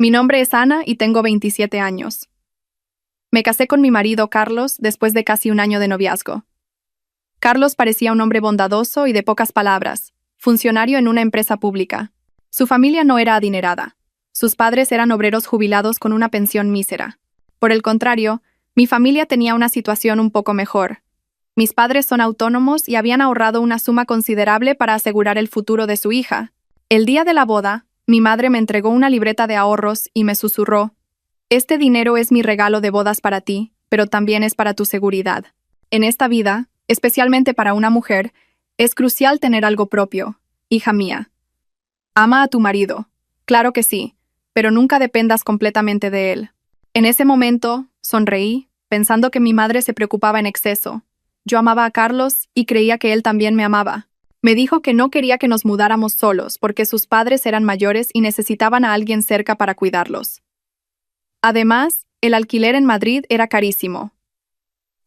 Mi nombre es Ana y tengo 27 años. Me casé con mi marido Carlos después de casi un año de noviazgo. Carlos parecía un hombre bondadoso y de pocas palabras, funcionario en una empresa pública. Su familia no era adinerada. Sus padres eran obreros jubilados con una pensión mísera. Por el contrario, mi familia tenía una situación un poco mejor. Mis padres son autónomos y habían ahorrado una suma considerable para asegurar el futuro de su hija. El día de la boda, mi madre me entregó una libreta de ahorros y me susurró: «Este dinero es mi regalo de bodas para ti, pero también es para tu seguridad. En esta vida, especialmente para una mujer, es crucial tener algo propio, hija mía. Ama a tu marido, claro que sí, pero nunca dependas completamente de él». En ese momento, sonreí, pensando que mi madre se preocupaba en exceso. Yo amaba a Carlos y creía que él también me amaba. Me dijo que no quería que nos mudáramos solos porque sus padres eran mayores y necesitaban a alguien cerca para cuidarlos. Además, el alquiler en Madrid era carísimo.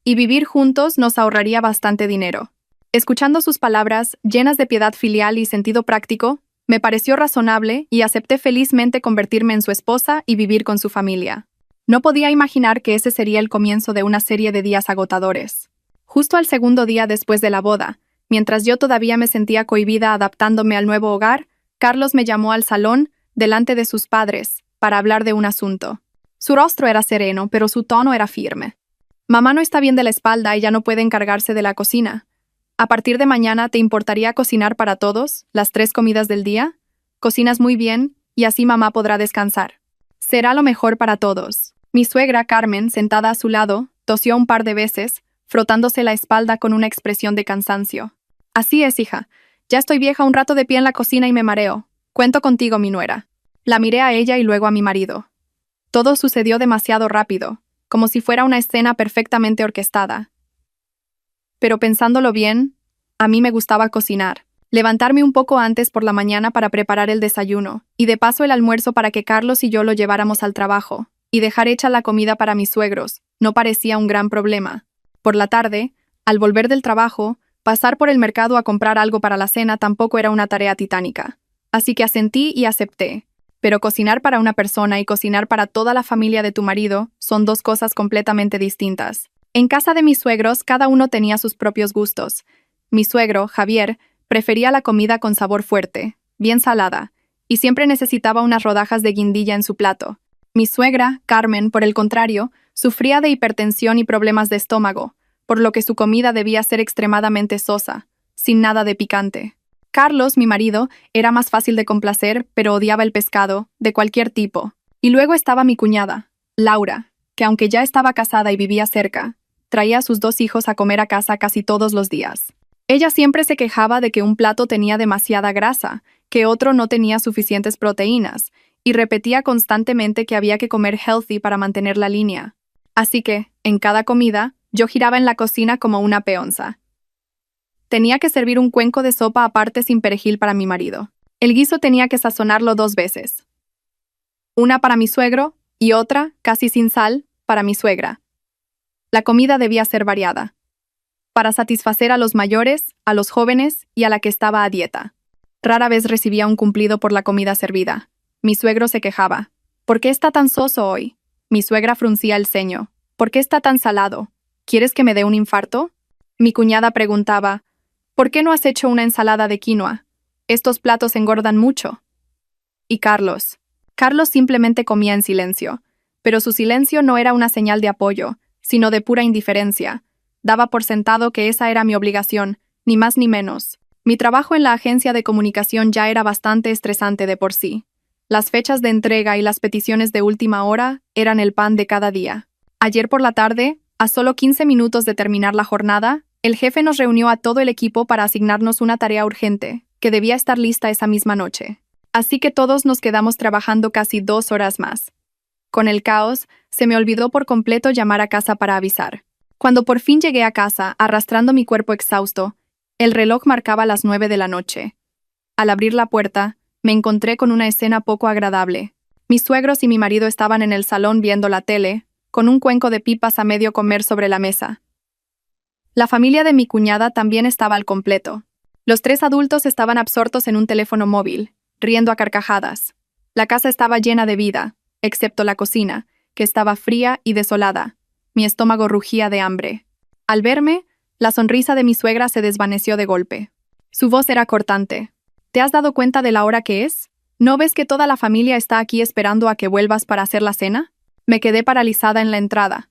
Y vivir juntos nos ahorraría bastante dinero. Escuchando sus palabras, llenas de piedad filial y sentido práctico, me pareció razonable y acepté felizmente convertirme en su esposa y vivir con su familia. No podía imaginar que ese sería el comienzo de una serie de días agotadores. Justo al segundo día después de la boda, mientras yo todavía me sentía cohibida adaptándome al nuevo hogar, Carlos me llamó al salón, delante de sus padres, para hablar de un asunto. Su rostro era sereno, pero su tono era firme. «Mamá no está bien de la espalda y ya no puede encargarse de la cocina. A partir de mañana, ¿te importaría cocinar para todos, las 3 comidas del día? Cocinas muy bien, y así mamá podrá descansar. Será lo mejor para todos». Mi suegra, Carmen, sentada a su lado, tosió un par de veces, frotándose la espalda con una expresión de cansancio. «Así es, hija. Ya estoy vieja, un rato de pie en la cocina y me mareo. Cuento contigo, mi nuera». La miré a ella y luego a mi marido. Todo sucedió demasiado rápido, como si fuera una escena perfectamente orquestada. Pero pensándolo bien, a mí me gustaba cocinar. Levantarme un poco antes por la mañana para preparar el desayuno, y de paso el almuerzo para que Carlos y yo lo lleváramos al trabajo, y dejar hecha la comida para mis suegros, no parecía un gran problema. Por la tarde, al volver del trabajo, pasar por el mercado a comprar algo para la cena tampoco era una tarea titánica. Así que asentí y acepté. Pero cocinar para una persona y cocinar para toda la familia de tu marido son dos cosas completamente distintas. En casa de mis suegros, cada uno tenía sus propios gustos. Mi suegro, Javier, prefería la comida con sabor fuerte, bien salada, y siempre necesitaba unas rodajas de guindilla en su plato. Mi suegra, Carmen, por el contrario, sufría de hipertensión y problemas de estómago, por lo que su comida debía ser extremadamente sosa, sin nada de picante. Carlos, mi marido, era más fácil de complacer, pero odiaba el pescado, de cualquier tipo. Y luego estaba mi cuñada, Laura, que aunque ya estaba casada y vivía cerca, traía a sus 2 hijos a comer a casa casi todos los días. Ella siempre se quejaba de que un plato tenía demasiada grasa, que otro no tenía suficientes proteínas, y repetía constantemente que había que comer healthy para mantener la línea. Así que, en cada comida, yo giraba en la cocina como una peonza. Tenía que servir un cuenco de sopa aparte sin perejil para mi marido. El guiso tenía que sazonarlo 2 veces. Una para mi suegro y otra, casi sin sal, para mi suegra. La comida debía ser variada, para satisfacer a los mayores, a los jóvenes y a la que estaba a dieta. Rara vez recibía un cumplido por la comida servida. Mi suegro se quejaba: «¿Por qué está tan soso hoy?». Mi suegra fruncía el ceño: «¿Por qué está tan salado? ¿Quieres que me dé un infarto?». Mi cuñada preguntaba: «¿Por qué no has hecho una ensalada de quinoa? Estos platos engordan mucho». Y Carlos simplemente comía en silencio, pero su silencio no era una señal de apoyo, sino de pura indiferencia. Daba por sentado que esa era mi obligación, ni más ni menos. Mi trabajo en la agencia de comunicación ya era bastante estresante de por sí. Las fechas de entrega y las peticiones de última hora eran el pan de cada día. Ayer por la tarde, a solo 15 minutos de terminar la jornada, el jefe nos reunió a todo el equipo para asignarnos una tarea urgente, que debía estar lista esa misma noche. Así que todos nos quedamos trabajando casi 2 horas más. Con el caos, se me olvidó por completo llamar a casa para avisar. Cuando por fin llegué a casa, arrastrando mi cuerpo exhausto, el reloj marcaba las 9 de la noche. Al abrir la puerta, me encontré con una escena poco agradable. Mis suegros y mi marido estaban en el salón viendo la tele, con un cuenco de pipas a medio comer sobre la mesa. La familia de mi cuñada también estaba al completo. Los 3 adultos estaban absortos en un teléfono móvil, riendo a carcajadas. La casa estaba llena de vida, excepto la cocina, que estaba fría y desolada. Mi estómago rugía de hambre. Al verme, la sonrisa de mi suegra se desvaneció de golpe. Su voz era cortante. ¿Te has dado cuenta de la hora que es? ¿No ves que toda la familia está aquí esperando a que vuelvas para hacer la cena? Me quedé paralizada en la entrada.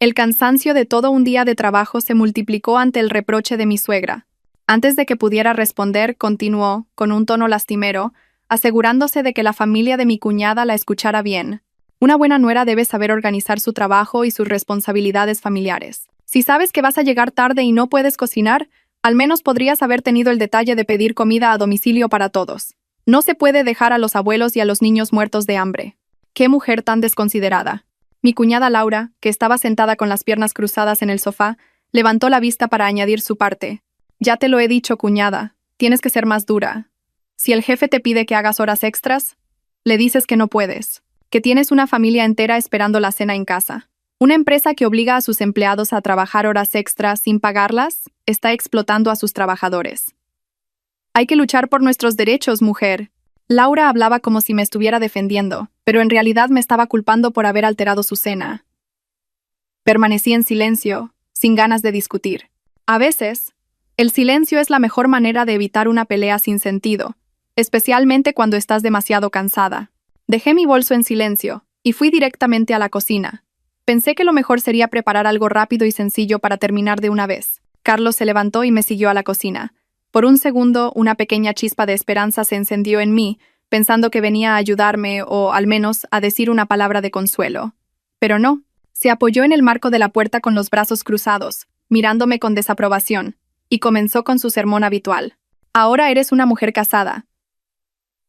El cansancio de todo un día de trabajo se multiplicó ante el reproche de mi suegra. Antes de que pudiera responder, continuó, con un tono lastimero, asegurándose de que la familia de mi cuñada la escuchara bien. Una buena nuera debe saber organizar su trabajo y sus responsabilidades familiares. Si sabes que vas a llegar tarde y no puedes cocinar, al menos podrías haber tenido el detalle de pedir comida a domicilio para todos. No se puede dejar a los abuelos y a los niños muertos de hambre. ¡Qué mujer tan desconsiderada! Mi cuñada Laura, que estaba sentada con las piernas cruzadas en el sofá, levantó la vista para añadir su parte. Ya te lo he dicho, cuñada, tienes que ser más dura. Si el jefe te pide que hagas horas extras, le dices que no puedes, que tienes una familia entera esperando la cena en casa. Una empresa que obliga a sus empleados a trabajar horas extras sin pagarlas está explotando a sus trabajadores. Hay que luchar por nuestros derechos, mujer. Laura hablaba como si me estuviera defendiendo, pero en realidad me estaba culpando por haber alterado su cena. Permanecí en silencio, sin ganas de discutir. A veces, el silencio es la mejor manera de evitar una pelea sin sentido, especialmente cuando estás demasiado cansada. Dejé mi bolso en silencio y fui directamente a la cocina. Pensé que lo mejor sería preparar algo rápido y sencillo para terminar de una vez. Carlos se levantó y me siguió a la cocina. Por un segundo, una pequeña chispa de esperanza se encendió en mí, pensando que venía a ayudarme o, al menos, a decir una palabra de consuelo. Pero no. Se apoyó en el marco de la puerta con los brazos cruzados, mirándome con desaprobación, y comenzó con su sermón habitual. Ahora eres una mujer casada.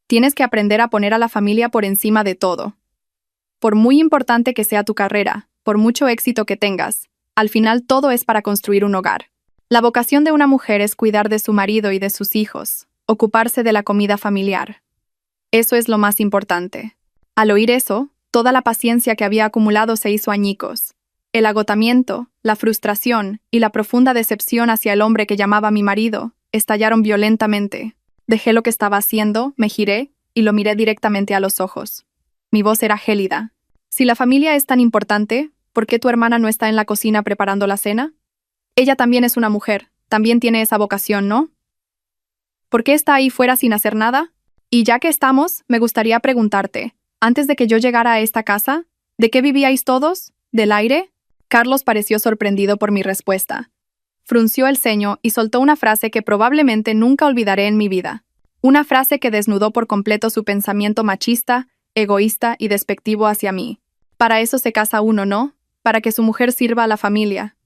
Tienes que aprender a poner a la familia por encima de todo. Por muy importante que sea tu carrera, por mucho éxito que tengas, al final todo es para construir un hogar. La vocación de una mujer es cuidar de su marido y de sus hijos, ocuparse de la comida familiar. Eso es lo más importante. Al oír eso, toda la paciencia que había acumulado se hizo añicos. El agotamiento, la frustración y la profunda decepción hacia el hombre que llamaba mi marido estallaron violentamente. Dejé lo que estaba haciendo, me giré y lo miré directamente a los ojos. Mi voz era gélida. Si la familia es tan importante, ¿por qué tu hermana no está en la cocina preparando la cena? Ella también es una mujer, también tiene esa vocación, ¿no? ¿Por qué está ahí fuera sin hacer nada? Y ya que estamos, me gustaría preguntarte, antes de que yo llegara a esta casa, ¿de qué vivíais todos? ¿Del aire? Carlos pareció sorprendido por mi respuesta. Frunció el ceño y soltó una frase que probablemente nunca olvidaré en mi vida. Una frase que desnudó por completo su pensamiento machista, egoísta y despectivo hacia mí. Para eso se casa uno, ¿no? Para que su mujer sirva a la familia.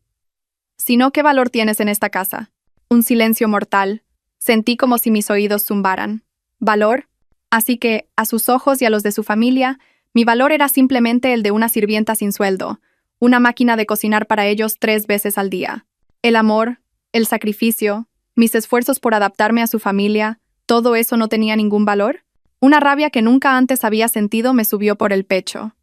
Si no, ¿qué valor tienes en esta casa? Un silencio mortal. Sentí como si mis oídos zumbaran. ¿Valor? Así que, a sus ojos y a los de su familia, mi valor era simplemente el de una sirvienta sin sueldo, una máquina de cocinar para ellos 3 veces al día. El amor, el sacrificio, mis esfuerzos por adaptarme a su familia, ¿todo eso no tenía ningún valor? Una rabia que nunca antes había sentido me subió por el pecho.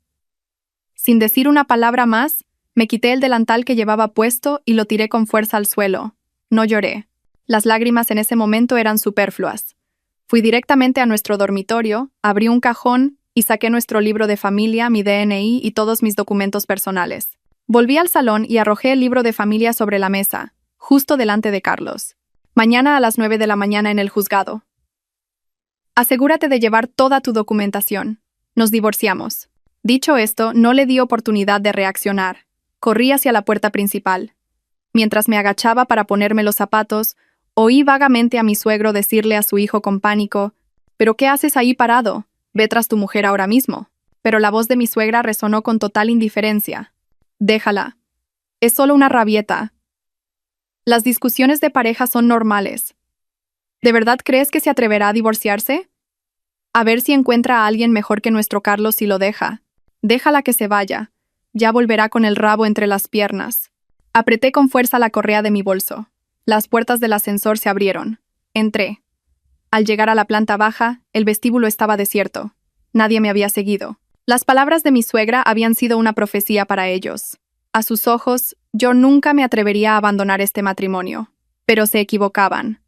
Sin decir una palabra más, me quité el delantal que llevaba puesto y lo tiré con fuerza al suelo. No lloré. Las lágrimas en ese momento eran superfluas. Fui directamente a nuestro dormitorio, abrí un cajón y saqué nuestro libro de familia, mi DNI y todos mis documentos personales. Volví al salón y arrojé el libro de familia sobre la mesa, justo delante de Carlos. Mañana a las 9 de la mañana en el juzgado. Asegúrate de llevar toda tu documentación. Nos divorciamos. Dicho esto, no le di oportunidad de reaccionar. Corrí hacia la puerta principal. Mientras me agachaba para ponerme los zapatos, oí vagamente a mi suegro decirle a su hijo con pánico: «¿Pero qué haces ahí parado? Ve tras tu mujer ahora mismo». Pero la voz de mi suegra resonó con total indiferencia. «Déjala. Es solo una rabieta. Las discusiones de pareja son normales. ¿De verdad crees que se atreverá a divorciarse? A ver si encuentra a alguien mejor que nuestro Carlos si lo deja. Déjala que se vaya. Ya volverá con el rabo entre las piernas». Apreté con fuerza la correa de mi bolso. Las puertas del ascensor se abrieron. Entré. Al llegar a la planta baja, el vestíbulo estaba desierto. Nadie me había seguido. Las palabras de mi suegra habían sido una profecía para ellos. A sus ojos, yo nunca me atrevería a abandonar este matrimonio. Pero se equivocaban.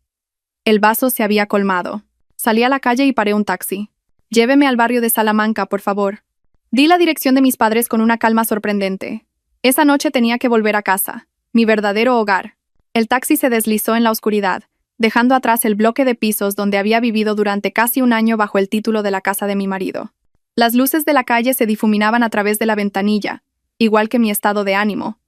El vaso se había colmado. Salí a la calle y paré un taxi. Lléveme al barrio de Salamanca, por favor. Di la dirección de mis padres con una calma sorprendente. Esa noche tenía que volver a casa, mi verdadero hogar. El taxi se deslizó en la oscuridad, dejando atrás el bloque de pisos donde había vivido durante casi un año bajo el título de la casa de mi marido. Las luces de la calle se difuminaban a través de la ventanilla, igual que mi estado de ánimo.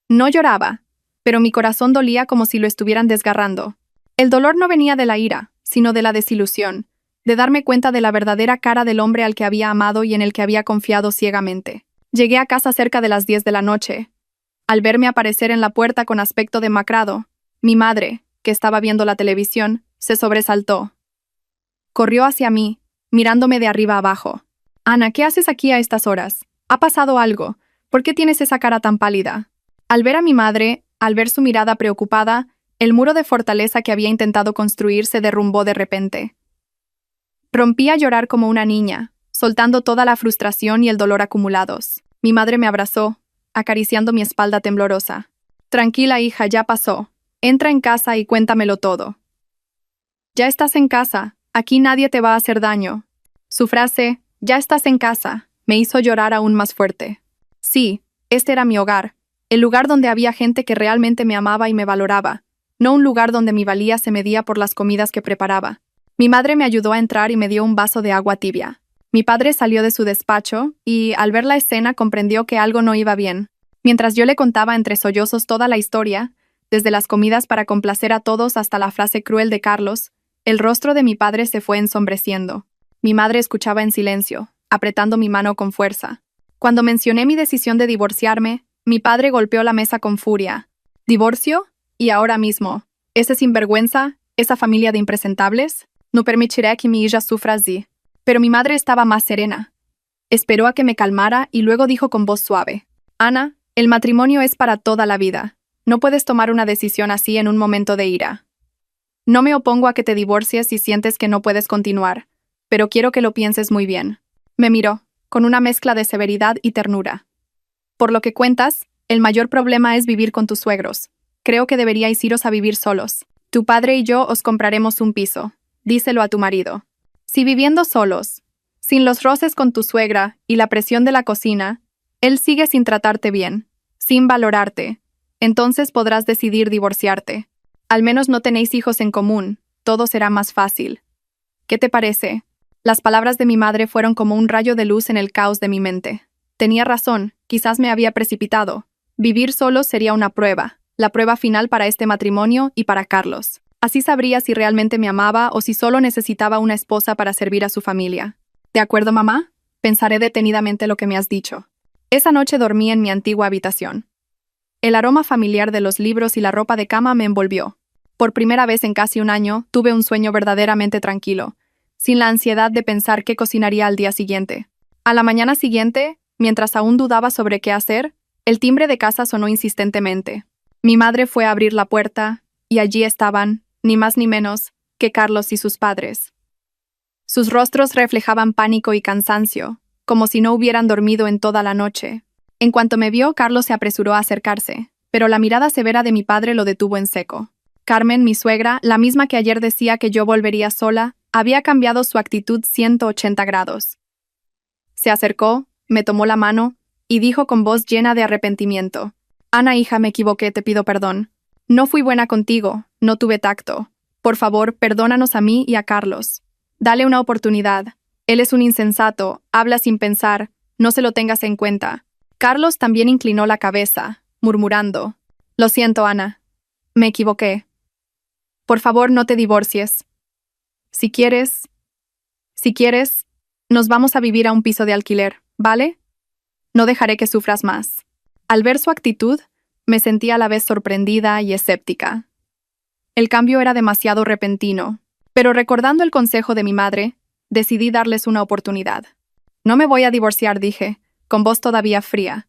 No lloraba, pero mi corazón dolía como si lo estuvieran desgarrando. El dolor no venía de la ira, sino de la desilusión, de darme cuenta de la verdadera cara del hombre al que había amado y en el que había confiado ciegamente. Llegué a casa cerca de las 10 de la noche. Al verme aparecer en la puerta con aspecto demacrado, mi madre, que estaba viendo la televisión, se sobresaltó. Corrió hacia mí, mirándome de arriba abajo. «Ana, ¿qué haces aquí a estas horas? ¿Ha pasado algo? ¿Por qué tienes esa cara tan pálida?» Al ver a mi madre, al ver su mirada preocupada, el muro de fortaleza que había intentado construir se derrumbó de repente. Rompí a llorar como una niña, soltando toda la frustración y el dolor acumulados. Mi madre me abrazó, acariciando mi espalda temblorosa. «Tranquila, hija, ya pasó. Entra en casa y cuéntamelo todo. Ya estás en casa, aquí nadie te va a hacer daño». Su frase, «ya estás en casa», me hizo llorar aún más fuerte. Sí, este era mi hogar, el lugar donde había gente que realmente me amaba y me valoraba, no un lugar donde mi valía se medía por las comidas que preparaba. Mi madre me ayudó a entrar y me dio un vaso de agua tibia. Mi padre salió de su despacho y, al ver la escena, comprendió que algo no iba bien. Mientras yo le contaba entre sollozos toda la historia, desde las comidas para complacer a todos hasta la frase cruel de Carlos, el rostro de mi padre se fue ensombreciendo. Mi madre escuchaba en silencio, apretando mi mano con fuerza. Cuando mencioné mi decisión de divorciarme, mi padre golpeó la mesa con furia. ¿Divorcio? ¿Y ahora mismo? ¿Ese sinvergüenza? ¿Esa familia de impresentables? No permitiré que mi hija sufra así. Pero mi madre estaba más serena. Esperó a que me calmara y luego dijo con voz suave: «Ana, el matrimonio es para toda la vida. No puedes tomar una decisión así en un momento de ira. No me opongo a que te divorcies si sientes que no puedes continuar, pero quiero que lo pienses muy bien». Me miró, con una mezcla de severidad y ternura. «Por lo que cuentas, el mayor problema es vivir con tus suegros. Creo que deberíais iros a vivir solos. Tu padre y yo os compraremos un piso. Díselo a tu marido. Si viviendo solos, sin los roces con tu suegra y la presión de la cocina, él sigue sin tratarte bien, sin valorarte, entonces podrás decidir divorciarte. Al menos no tenéis hijos en común, todo será más fácil. ¿Qué te parece?» Las palabras de mi madre fueron como un rayo de luz en el caos de mi mente. Tenía razón, quizás me había precipitado. Vivir solos sería una prueba, la prueba final para este matrimonio y para Carlos. Así sabría si realmente me amaba o si solo necesitaba una esposa para servir a su familia. «¿De acuerdo, mamá? Pensaré detenidamente lo que me has dicho». Esa noche dormí en mi antigua habitación. El aroma familiar de los libros y la ropa de cama me envolvió. Por primera vez en casi un año, tuve un sueño verdaderamente tranquilo, sin la ansiedad de pensar qué cocinaría al día siguiente. A la mañana siguiente, mientras aún dudaba sobre qué hacer, el timbre de casa sonó insistentemente. Mi madre fue a abrir la puerta, y allí estaban, ni más ni menos, que Carlos y sus padres. Sus rostros reflejaban pánico y cansancio, como si no hubieran dormido en toda la noche. En cuanto me vio, Carlos se apresuró a acercarse, pero la mirada severa de mi padre lo detuvo en seco. Carmen, mi suegra, la misma que ayer decía que yo volvería sola, había cambiado su actitud 180 grados. Se acercó, me tomó la mano, y dijo con voz llena de arrepentimiento: «Ana, hija, me equivoqué, te pido perdón. No fui buena contigo, no tuve tacto. Por favor, perdónanos a mí y a Carlos. Dale una oportunidad. Él es un insensato, habla sin pensar, no se lo tengas en cuenta». Carlos también inclinó la cabeza, murmurando: «Lo siento, Ana. Me equivoqué. Por favor, no te divorcies. Si quieres, nos vamos a vivir a un piso de alquiler, ¿vale? No dejaré que sufras más». Al ver su actitud, me sentí a la vez sorprendida y escéptica. El cambio era demasiado repentino, pero recordando el consejo de mi madre, decidí darles una oportunidad. «No me voy a divorciar», dije, con voz todavía fría.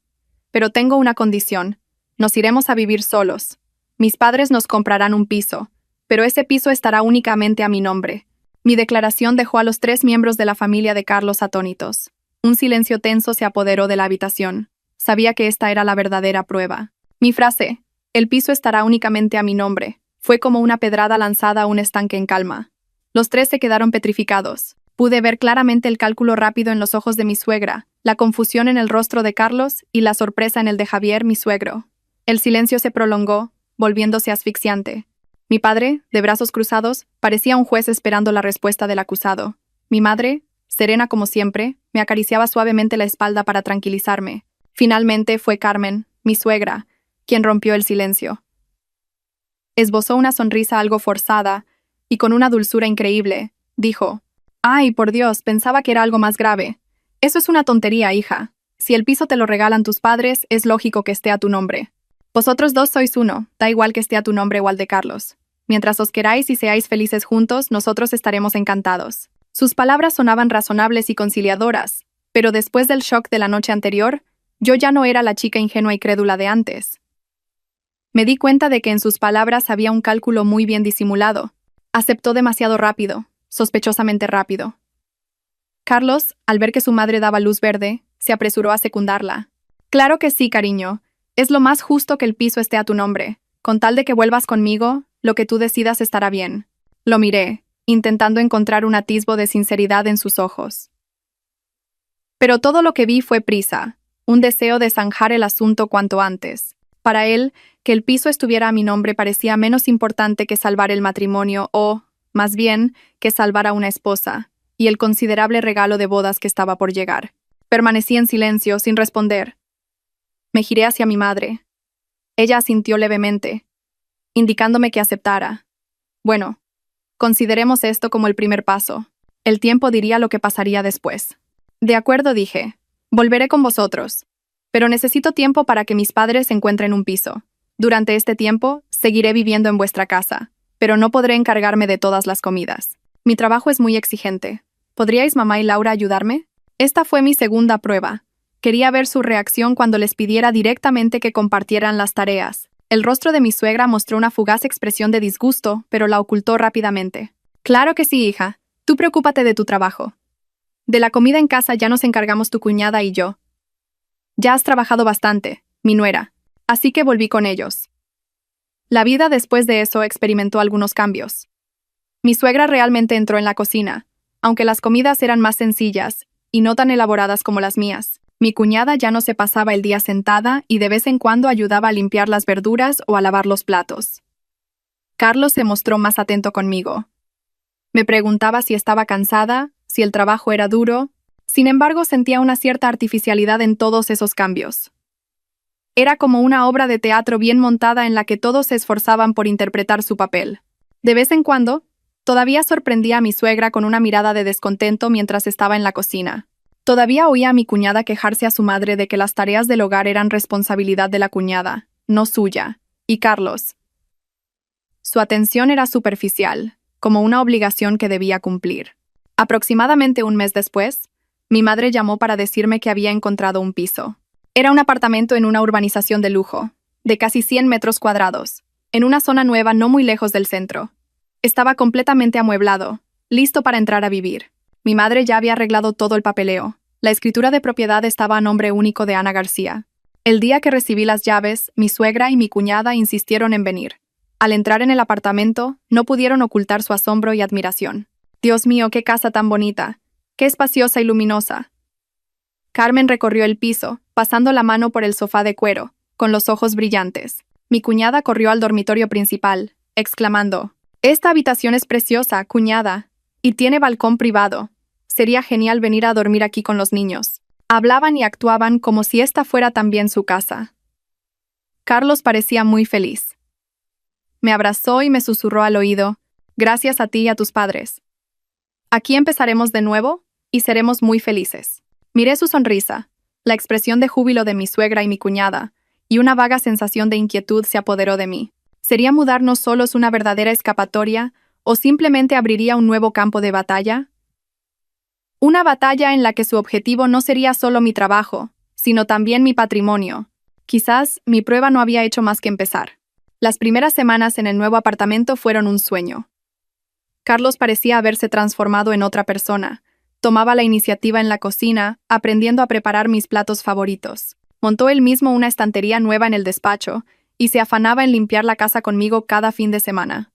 «Pero tengo una condición. Nos iremos a vivir solos. Mis padres nos comprarán un piso, pero ese piso estará únicamente a mi nombre». Mi declaración dejó a los 3 miembros de la familia de Carlos atónitos. Un silencio tenso se apoderó de la habitación. Sabía que esta era la verdadera prueba. Mi frase, «el piso estará únicamente a mi nombre», fue como una pedrada lanzada a un estanque en calma. Los 3 se quedaron petrificados. Pude ver claramente el cálculo rápido en los ojos de mi suegra, la confusión en el rostro de Carlos y la sorpresa en el de Javier, mi suegro. El silencio se prolongó, volviéndose asfixiante. Mi padre, de brazos cruzados, parecía un juez esperando la respuesta del acusado. Mi madre, serena como siempre, me acariciaba suavemente la espalda para tranquilizarme. Finalmente fue Carmen, mi suegra, quien rompió el silencio. Esbozó una sonrisa algo forzada, y con una dulzura increíble, dijo: «Ay, por Dios, pensaba que era algo más grave. Eso es una tontería, hija. Si el piso te lo regalan tus padres, es lógico que esté a tu nombre. Vosotros dos sois uno, da igual que esté a tu nombre o al de Carlos. Mientras os queráis y seáis felices juntos, nosotros estaremos encantados». Sus palabras sonaban razonables y conciliadoras, pero después del shock de la noche anterior, yo ya no era la chica ingenua y crédula de antes. Me di cuenta de que en sus palabras había un cálculo muy bien disimulado. Aceptó demasiado rápido, sospechosamente rápido. Carlos, al ver que su madre daba luz verde, se apresuró a secundarla. «Claro que sí, cariño. Es lo más justo que el piso esté a tu nombre. Con tal de que vuelvas conmigo, lo que tú decidas estará bien». Lo miré, intentando encontrar un atisbo de sinceridad en sus ojos. Pero todo lo que vi fue prisa, un deseo de zanjar el asunto cuanto antes. Para él, que el piso estuviera a mi nombre parecía menos importante que salvar el matrimonio o, más bien, que salvar a una esposa, y el considerable regalo de bodas que estaba por llegar. Permanecí en silencio, sin responder. Me giré hacia mi madre. Ella asintió levemente, indicándome que aceptara. Bueno, consideremos esto como el primer paso. El tiempo diría lo que pasaría después. De acuerdo, dije. Volveré con vosotros. Pero necesito tiempo para que mis padres encuentren un piso. Durante este tiempo, seguiré viviendo en vuestra casa, pero no podré encargarme de todas las comidas. Mi trabajo es muy exigente. ¿Podríais mamá y Laura ayudarme? Esta fue mi segunda prueba. Quería ver su reacción cuando les pidiera directamente que compartieran las tareas. El rostro de mi suegra mostró una fugaz expresión de disgusto, pero la ocultó rápidamente. «Claro que sí, hija. Tú preocúpate de tu trabajo. De la comida en casa ya nos encargamos tu cuñada y yo. Ya has trabajado bastante, mi nuera, así que volví con ellos». La vida después de eso experimentó algunos cambios. Mi suegra realmente entró en la cocina, aunque las comidas eran más sencillas y no tan elaboradas como las mías. Mi cuñada ya no se pasaba el día sentada y de vez en cuando ayudaba a limpiar las verduras o a lavar los platos. Carlos se mostró más atento conmigo. Me preguntaba si estaba cansada, si el trabajo era duro. Sin embargo, sentía una cierta artificialidad en todos esos cambios. Era como una obra de teatro bien montada en la que todos se esforzaban por interpretar su papel. De vez en cuando, todavía sorprendía a mi suegra con una mirada de descontento mientras estaba en la cocina. Todavía oía a mi cuñada quejarse a su madre de que las tareas del hogar eran responsabilidad de la cuñada, no suya, y Carlos. Su atención era superficial, como una obligación que debía cumplir. Aproximadamente un mes después, mi madre llamó para decirme que había encontrado un piso. Era un apartamento en una urbanización de lujo, de casi 100 metros cuadrados, en una zona nueva no muy lejos del centro. Estaba completamente amueblado, listo para entrar a vivir. Mi madre ya había arreglado todo el papeleo. La escritura de propiedad estaba a nombre único de Ana García. El día que recibí las llaves, mi suegra y mi cuñada insistieron en venir. Al entrar en el apartamento, no pudieron ocultar su asombro y admiración. «Dios mío, qué casa tan bonita, qué espaciosa y luminosa». Carmen recorrió el piso, pasando la mano por el sofá de cuero, con los ojos brillantes. Mi cuñada corrió al dormitorio principal, exclamando: «Esta habitación es preciosa, cuñada, y tiene balcón privado. Sería genial venir a dormir aquí con los niños». Hablaban y actuaban como si esta fuera también su casa. Carlos parecía muy feliz. Me abrazó y me susurró al oído: «Gracias a ti y a tus padres. Aquí empezaremos de nuevo y seremos muy felices». Miré su sonrisa, la expresión de júbilo de mi suegra y mi cuñada, y una vaga sensación de inquietud se apoderó de mí. ¿Sería mudarnos solos una verdadera escapatoria o simplemente abriría un nuevo campo de batalla? Una batalla en la que su objetivo no sería solo mi trabajo, sino también mi patrimonio. Quizás mi prueba no había hecho más que empezar. Las primeras semanas en el nuevo apartamento fueron un sueño. Carlos parecía haberse transformado en otra persona. Tomaba la iniciativa en la cocina, aprendiendo a preparar mis platos favoritos. Montó él mismo una estantería nueva en el despacho y se afanaba en limpiar la casa conmigo cada fin de semana.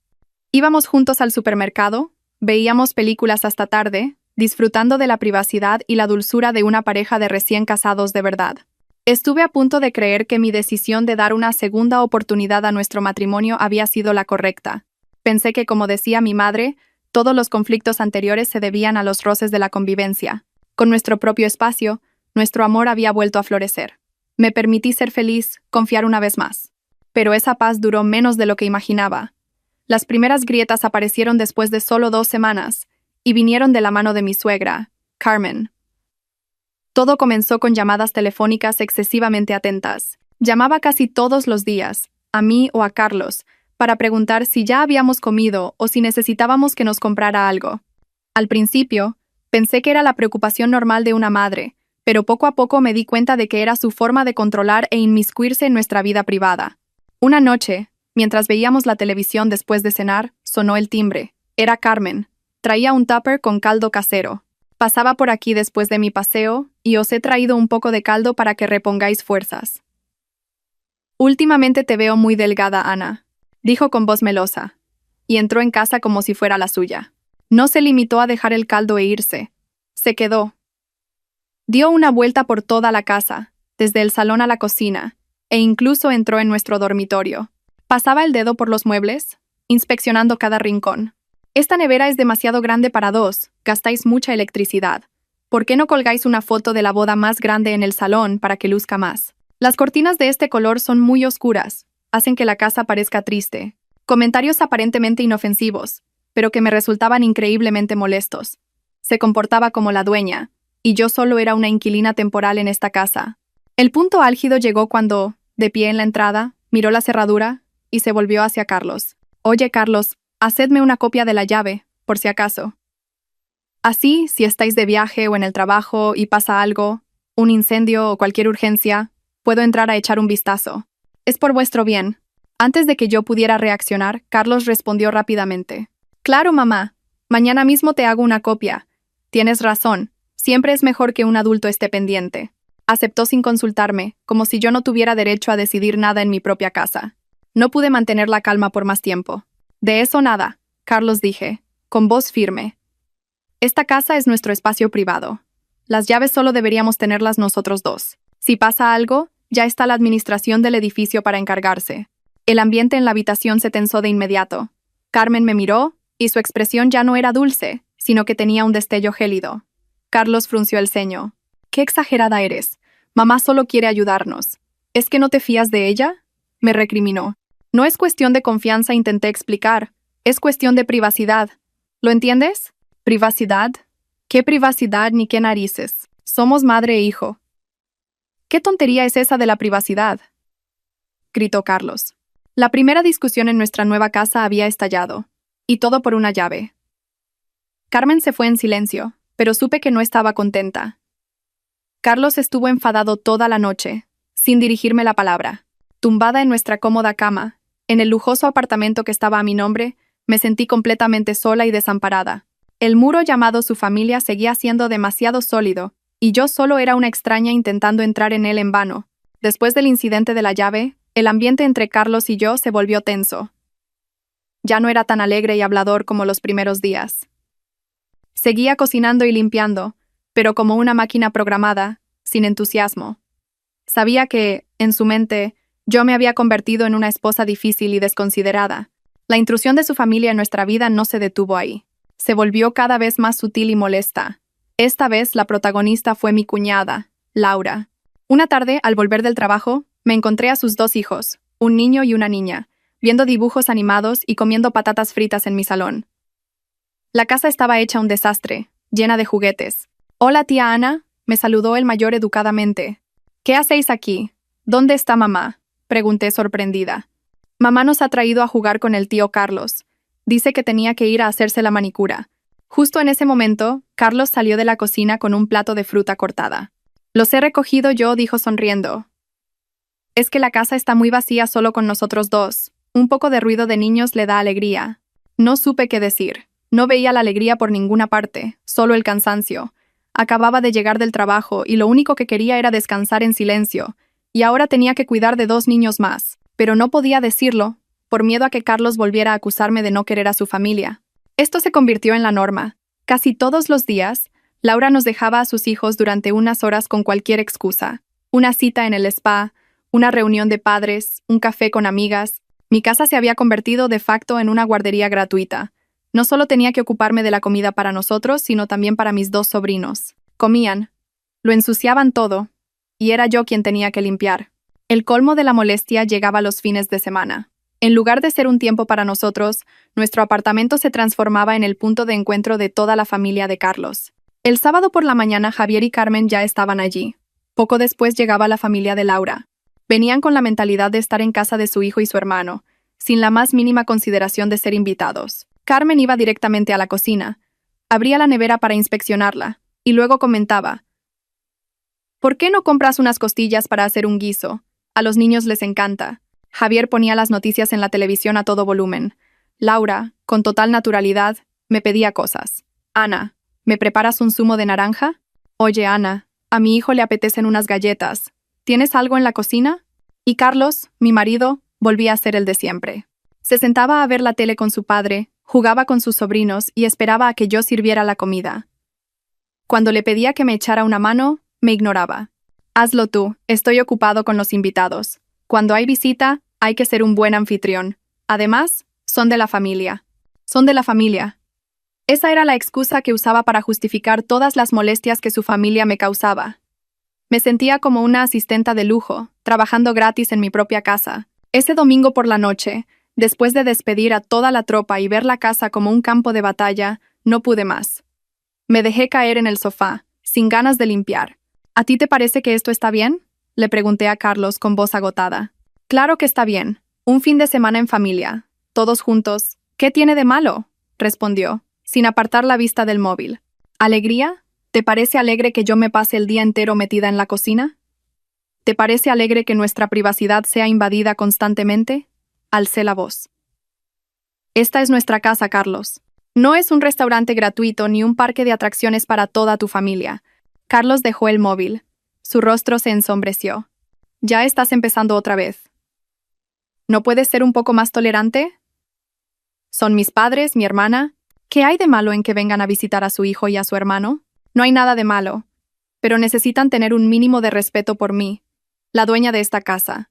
Íbamos juntos al supermercado, veíamos películas hasta tarde, disfrutando de la privacidad y la dulzura de una pareja de recién casados de verdad. Estuve a punto de creer que mi decisión de dar una segunda oportunidad a nuestro matrimonio había sido la correcta. Pensé que, como decía mi madre, todos los conflictos anteriores se debían a los roces de la convivencia. Con nuestro propio espacio, nuestro amor había vuelto a florecer. Me permití ser feliz, confiar una vez más. Pero esa paz duró menos de lo que imaginaba. Las primeras grietas aparecieron después de solo 2 semanas, y vinieron de la mano de mi suegra, Carmen. Todo comenzó con llamadas telefónicas excesivamente atentas. Llamaba casi todos los días, a mí o a Carlos, para preguntar si ya habíamos comido o si necesitábamos que nos comprara algo. Al principio, pensé que era la preocupación normal de una madre, pero poco a poco me di cuenta de que era su forma de controlar e inmiscuirse en nuestra vida privada. Una noche, mientras veíamos la televisión después de cenar, sonó el timbre. Era Carmen. Traía un tupper con caldo casero. Pasaba por aquí después de mi paseo y os he traído un poco de caldo para que repongáis fuerzas. Últimamente te veo muy delgada, Ana, dijo con voz melosa, y entró en casa como si fuera la suya. No se limitó a dejar el caldo e irse. Se quedó. Dio una vuelta por toda la casa, desde el salón a la cocina, e incluso entró en nuestro dormitorio. Pasaba el dedo por los muebles, inspeccionando cada rincón. Esta nevera es demasiado grande para 2, gastáis mucha electricidad. ¿Por qué no colgáis una foto de la boda más grande en el salón para que luzca más? Las cortinas de este color son muy oscuras, hacen que la casa parezca triste. Comentarios aparentemente inofensivos, pero que me resultaban increíblemente molestos. Se comportaba como la dueña, y yo solo era una inquilina temporal en esta casa. El punto álgido llegó cuando, de pie en la entrada, miró la cerradura y se volvió hacia Carlos. Oye, Carlos, hacedme una copia de la llave, por si acaso. Así, si estáis de viaje o en el trabajo y pasa algo, un incendio o cualquier urgencia, puedo entrar a echar un vistazo. Es por vuestro bien. Antes de que yo pudiera reaccionar, Carlos respondió rápidamente. Claro, mamá. Mañana mismo te hago una copia. Tienes razón. Siempre es mejor que un adulto esté pendiente. Aceptó sin consultarme, como si yo no tuviera derecho a decidir nada en mi propia casa. No pude mantener la calma por más tiempo. De eso nada, Carlos, dije, con voz firme. Esta casa es nuestro espacio privado. Las llaves solo deberíamos tenerlas nosotros 2. Si pasa algo, ya está la administración del edificio para encargarse. El ambiente en la habitación se tensó de inmediato. Carmen me miró, y su expresión ya no era dulce, sino que tenía un destello gélido. Carlos frunció el ceño. «Qué exagerada eres. Mamá solo quiere ayudarnos. ¿Es que no te fías de ella?», me recriminó. No es cuestión de confianza, intenté explicar. Es cuestión de privacidad. ¿Lo entiendes? ¿Privacidad? ¿Qué privacidad ni qué narices? Somos madre e hijo. ¿Qué tontería es esa de la privacidad?, gritó Carlos. La primera discusión en nuestra nueva casa había estallado. Y todo por una llave. Carmen se fue en silencio, pero supe que no estaba contenta. Carlos estuvo enfadado toda la noche, sin dirigirme la palabra. Tumbada en nuestra cómoda cama, en el lujoso apartamento que estaba a mi nombre, me sentí completamente sola y desamparada. El muro llamado su familia seguía siendo demasiado sólido, y yo solo era una extraña intentando entrar en él en vano. Después del incidente de la llave, el ambiente entre Carlos y yo se volvió tenso. Ya no era tan alegre y hablador como los primeros días. Seguía cocinando y limpiando, pero como una máquina programada, sin entusiasmo. Sabía que, en su mente, yo me había convertido en una esposa difícil y desconsiderada. La intrusión de su familia en nuestra vida no se detuvo ahí. Se volvió cada vez más sutil y molesta. Esta vez la protagonista fue mi cuñada, Laura. Una tarde, al volver del trabajo, me encontré a sus 2 hijos, un niño y una niña, viendo dibujos animados y comiendo patatas fritas en mi salón. La casa estaba hecha un desastre, llena de juguetes. «Hola, tía Ana», me saludó el mayor educadamente. «¿Qué hacéis aquí? ¿Dónde está mamá?», pregunté sorprendida. «Mamá nos ha traído a jugar con el tío Carlos. Dice que tenía que ir a hacerse la manicura». Justo en ese momento, Carlos salió de la cocina con un plato de fruta cortada. «Los he recogido yo», dijo sonriendo. «Es que la casa está muy vacía solo con nosotros 2. Un poco de ruido de niños le da alegría». No supe qué decir. No veía la alegría por ninguna parte, solo el cansancio. Acababa de llegar del trabajo y lo único que quería era descansar en silencio, y ahora tenía que cuidar de 2 niños más. Pero no podía decirlo, por miedo a que Carlos volviera a acusarme de no querer a su familia. Esto se convirtió en la norma. Casi todos los días, Laura nos dejaba a sus hijos durante unas horas con cualquier excusa. Una cita en el spa, una reunión de padres, un café con amigas. Mi casa se había convertido de facto en una guardería gratuita. No solo tenía que ocuparme de la comida para nosotros, sino también para mis 2 sobrinos. Comían, lo ensuciaban todo, y era yo quien tenía que limpiar. El colmo de la molestia llegaba los fines de semana. En lugar de ser un tiempo para nosotros, nuestro apartamento se transformaba en el punto de encuentro de toda la familia de Carlos. El sábado por la mañana Javier y Carmen ya estaban allí. Poco después llegaba la familia de Laura. Venían con la mentalidad de estar en casa de su hijo y su hermano, sin la más mínima consideración de ser invitados. Carmen iba directamente a la cocina, abría la nevera para inspeccionarla, y luego comentaba: ¿por qué no compras unas costillas para hacer un guiso? A los niños les encanta. Javier ponía las noticias en la televisión a todo volumen. Laura, con total naturalidad, me pedía cosas. Ana, ¿me preparas un zumo de naranja? Oye, Ana, a mi hijo le apetecen unas galletas. ¿Tienes algo en la cocina? Y Carlos, mi marido, volvía a ser el de siempre. Se sentaba a ver la tele con su padre, jugaba con sus sobrinos y esperaba a que yo sirviera la comida. Cuando le pedía que me echara una mano, me ignoraba. Hazlo tú, estoy ocupado con los invitados. Cuando hay visita, hay que ser un buen anfitrión. Además, son de la familia. Son de la familia. Esa era la excusa que usaba para justificar todas las molestias que su familia me causaba. Me sentía como una asistenta de lujo, trabajando gratis en mi propia casa. Ese domingo por la noche, después de despedir a toda la tropa y ver la casa como un campo de batalla, no pude más. Me dejé caer en el sofá, sin ganas de limpiar. ¿A ti te parece que esto está bien?, le pregunté a Carlos con voz agotada. Claro que está bien. Un fin de semana en familia. Todos juntos. ¿Qué tiene de malo?, respondió, sin apartar la vista del móvil. ¿Alegría? ¿Te parece alegre que yo me pase el día entero metida en la cocina? ¿Te parece alegre que nuestra privacidad sea invadida constantemente? Alcé la voz. Esta es nuestra casa, Carlos. No es un restaurante gratuito ni un parque de atracciones para toda tu familia. Carlos dejó el móvil. Su rostro se ensombreció. Ya estás empezando otra vez. ¿No puedes ser un poco más tolerante? Son mis padres, mi hermana. ¿Qué hay de malo en que vengan a visitar a su hijo y a su hermano? No hay nada de malo. Pero necesitan tener un mínimo de respeto por mí, la dueña de esta casa.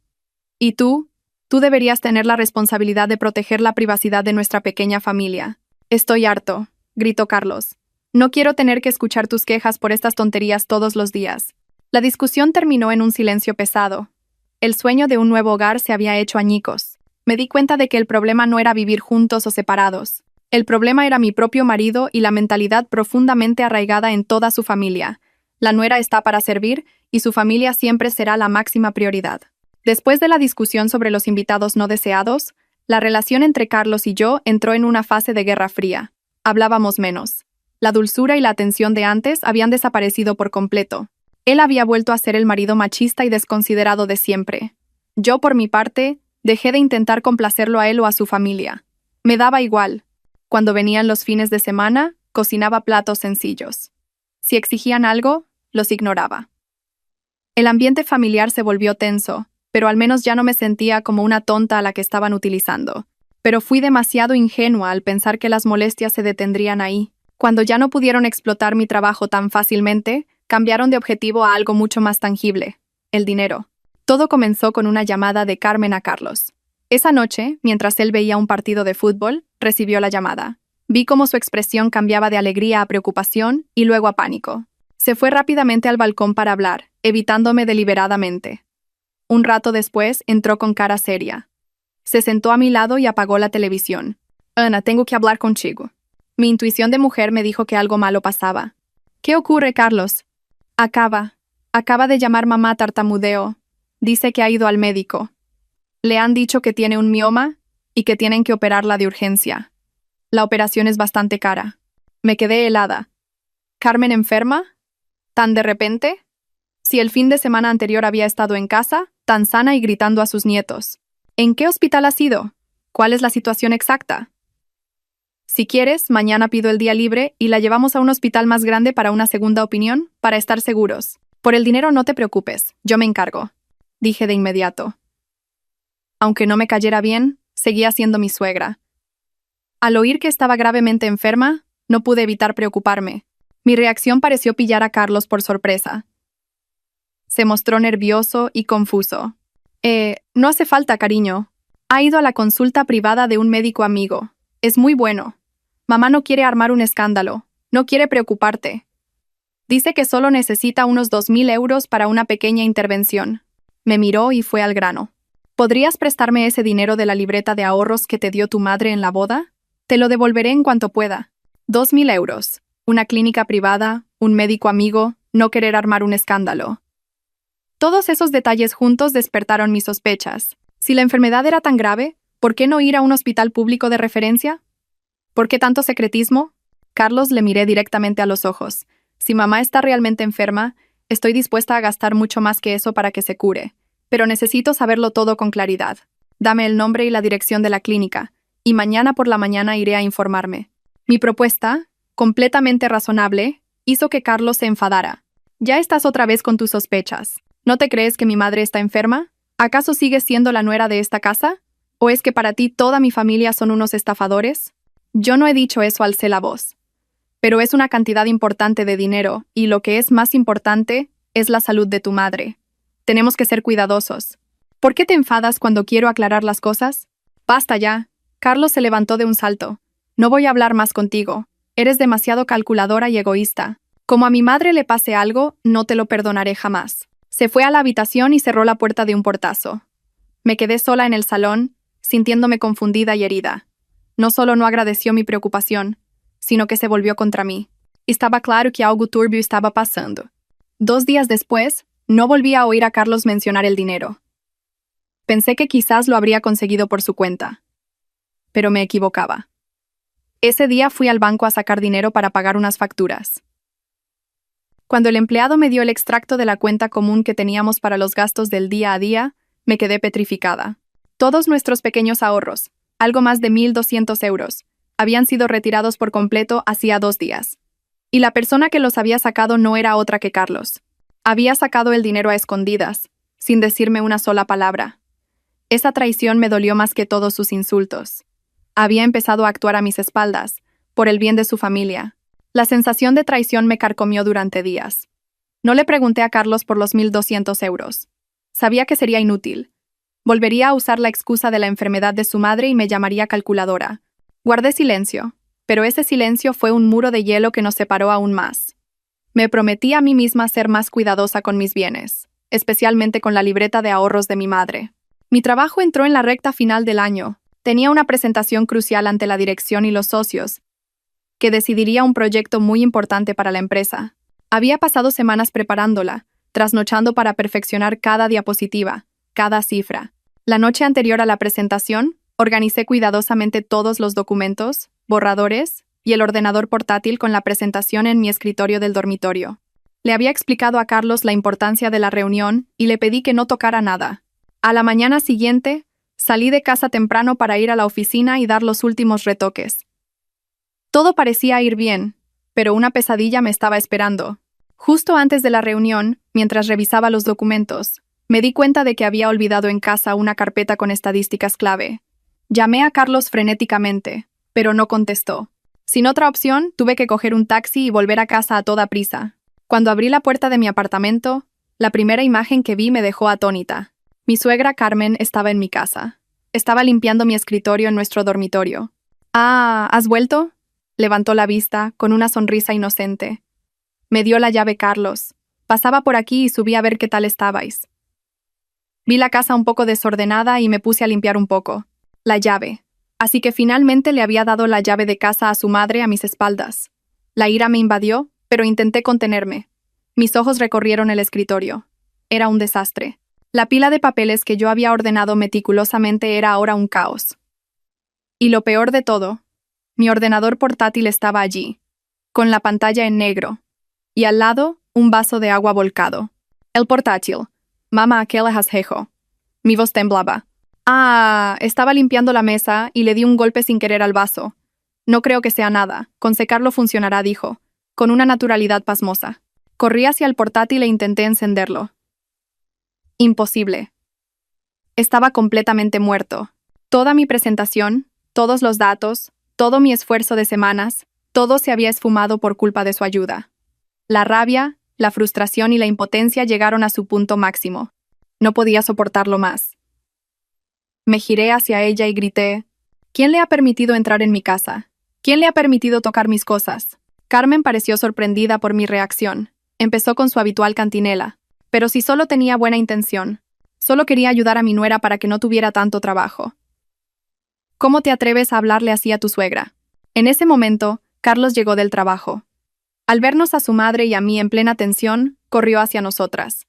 Y tú deberías tener la responsabilidad de proteger la privacidad de nuestra pequeña familia. Estoy harto, gritó Carlos. No quiero tener que escuchar tus quejas por estas tonterías todos los días. La discusión terminó en un silencio pesado. El sueño de un nuevo hogar se había hecho añicos. Me di cuenta de que el problema no era vivir juntos o separados. El problema era mi propio marido y la mentalidad profundamente arraigada en toda su familia. La nuera está para servir y su familia siempre será la máxima prioridad. Después de la discusión sobre los invitados no deseados, la relación entre Carlos y yo entró en una fase de guerra fría. Hablábamos menos. La dulzura y la atención de antes habían desaparecido por completo. Él había vuelto a ser el marido machista y desconsiderado de siempre. Yo, por mi parte, dejé de intentar complacerlo a él o a su familia. Me daba igual. Cuando venían los fines de semana, cocinaba platos sencillos. Si exigían algo, los ignoraba. El ambiente familiar se volvió tenso, pero al menos ya no me sentía como una tonta a la que estaban utilizando. Pero fui demasiado ingenua al pensar que las molestias se detendrían ahí. Cuando ya no pudieron explotar mi trabajo tan fácilmente, cambiaron de objetivo a algo mucho más tangible: el dinero. Todo comenzó con una llamada de Carmen a Carlos. Esa noche, mientras él veía un partido de fútbol, recibió la llamada. Vi cómo su expresión cambiaba de alegría a preocupación y luego a pánico. Se fue rápidamente al balcón para hablar, evitándome deliberadamente. Un rato después, entró con cara seria. Se sentó a mi lado y apagó la televisión. Ana, tengo que hablar contigo. Mi intuición de mujer me dijo que algo malo pasaba. ¿Qué ocurre, Carlos? Acaba de llamar mamá, tartamudeó. Dice que ha ido al médico. Le han dicho que tiene un mioma y que tienen que operarla de urgencia. La operación es bastante cara. Me quedé helada. ¿Carmen enferma? ¿Tan de repente? Si el fin de semana anterior había estado en casa, tan sana y gritando a sus nietos. ¿En qué hospital ha sido? ¿Cuál es la situación exacta? Si quieres, mañana pido el día libre y la llevamos a un hospital más grande para una segunda opinión, para estar seguros. Por el dinero no te preocupes, yo me encargo, dije de inmediato. Aunque no me cayera bien, seguía siendo mi suegra. Al oír que estaba gravemente enferma, No pude evitar preocuparme. Mi reacción pareció pillar a Carlos por sorpresa. Se mostró nervioso y confuso. No hace falta, cariño. Ha ido a la consulta privada de un médico amigo. Es muy bueno. Mamá no quiere armar un escándalo. No quiere preocuparte. Dice que solo necesita unos 2.000 euros para una pequeña intervención. Me miró y fue al grano. ¿Podrías prestarme ese dinero de la libreta de ahorros que te dio tu madre en la boda? Te lo devolveré en cuanto pueda. 2.000 euros. Una clínica privada, un médico amigo, no querer armar un escándalo. Todos esos detalles juntos despertaron mis sospechas. Si la enfermedad era tan grave, ¿por qué no ir a un hospital público de referencia? ¿Por qué tanto secretismo? Carlos le miré directamente a los ojos. Si mamá está realmente enferma, estoy dispuesta a gastar mucho más que eso para que se cure. Pero necesito saberlo todo con claridad. Dame el nombre y la dirección de la clínica, y mañana por la mañana iré a informarme. Mi propuesta, completamente razonable, hizo que Carlos se enfadara. Ya estás otra vez con tus sospechas. ¿No te crees que mi madre está enferma? ¿Acaso sigues siendo la nuera de esta casa? ¿O es que para ti toda mi familia son unos estafadores? Yo no he dicho eso, alcé la voz. Pero es una cantidad importante de dinero, y lo que es más importante es la salud de tu madre. Tenemos que ser cuidadosos. ¿Por qué te enfadas cuando quiero aclarar las cosas? Basta ya. Carlos se levantó de un salto. No voy a hablar más contigo. Eres demasiado calculadora y egoísta. Como a mi madre le pase algo, no te lo perdonaré jamás. Se fue a la habitación y cerró la puerta de un portazo. Me quedé sola en el salón, sintiéndome confundida y herida. No solo no agradeció mi preocupación, sino que se volvió contra mí. Estaba claro que algo turbio estaba pasando. 2 días después, no volví a oír a Carlos mencionar el dinero. Pensé que quizás lo habría conseguido por su cuenta. Pero me equivocaba. Ese día fui al banco a sacar dinero para pagar unas facturas. Cuando el empleado me dio el extracto de la cuenta común que teníamos para los gastos del día a día, me quedé petrificada. Todos nuestros pequeños ahorros, algo más de 1.200 euros, habían sido retirados por completo hacía 2 días. Y la persona que los había sacado no era otra que Carlos. Había sacado el dinero a escondidas, sin decirme una sola palabra. Esa traición me dolió más que todos sus insultos. Había empezado a actuar a mis espaldas, por el bien de su familia. La sensación de traición me carcomió durante días. No le pregunté a Carlos por los 1.200 euros. Sabía que sería inútil. Volvería a usar la excusa de la enfermedad de su madre y me llamaría calculadora. Guardé silencio, pero ese silencio fue un muro de hielo que nos separó aún más. Me prometí a mí misma ser más cuidadosa con mis bienes, especialmente con la libreta de ahorros de mi madre. Mi trabajo entró en la recta final del año. Tenía una presentación crucial ante la dirección y los socios, que decidiría un proyecto muy importante para la empresa. Había pasado semanas preparándola, trasnochando para perfeccionar cada diapositiva, cada cifra. La noche anterior a la presentación, organicé cuidadosamente todos los documentos, borradores y el ordenador portátil con la presentación en mi escritorio del dormitorio. Le había explicado a Carlos la importancia de la reunión y le pedí que no tocara nada. A la mañana siguiente, salí de casa temprano para ir a la oficina y dar los últimos retoques. Todo parecía ir bien, pero una pesadilla me estaba esperando. Justo antes de la reunión, mientras revisaba los documentos, me di cuenta de que había olvidado en casa una carpeta con estadísticas clave. Llamé a Carlos frenéticamente, pero no contestó. Sin otra opción, tuve que coger un taxi y volver a casa a toda prisa. Cuando abrí la puerta de mi apartamento, la primera imagen que vi me dejó atónita. Mi suegra Carmen estaba en mi casa. Estaba limpiando mi escritorio en nuestro dormitorio. «Ah, ¿has vuelto?», levantó la vista, con una sonrisa inocente. Me dio la llave Carlos. Pasaba por aquí y subí a ver qué tal estabais. Vi la casa un poco desordenada y me puse a limpiar un poco. La llave. Así que finalmente le había dado la llave de casa a su madre a mis espaldas. La ira me invadió, pero intenté contenerme. Mis ojos recorrieron el escritorio. Era un desastre. La pila de papeles que yo había ordenado meticulosamente era ahora un caos. Y lo peor de todo, mi ordenador portátil estaba allí, con la pantalla en negro, y al lado, un vaso de agua volcado. El portátil. Mamá, ¿qué le has hecho? Mi voz temblaba. Estaba limpiando la mesa y le di un golpe sin querer al vaso. No creo que sea nada. Con secarlo funcionará, dijo, con una naturalidad pasmosa. Corrí hacia el portátil e intenté encenderlo. Imposible. Estaba completamente muerto. Toda mi presentación, todos los datos, todo mi esfuerzo de semanas, Todo se había esfumado por culpa de su ayuda. La rabia, la frustración y la impotencia llegaron a su punto máximo. No podía soportarlo más. Me giré hacia ella y grité: ¿Quién le ha permitido entrar en mi casa? ¿Quién le ha permitido tocar mis cosas? Carmen pareció sorprendida por mi reacción. Empezó con su habitual cantinela. Pero si solo tenía buena intención. Solo quería ayudar a mi nuera para que no tuviera tanto trabajo. ¿Cómo te atreves a hablarle así a tu suegra? En ese momento, Carlos llegó del trabajo. Al vernos a su madre y a mí en plena tensión, corrió hacia nosotras.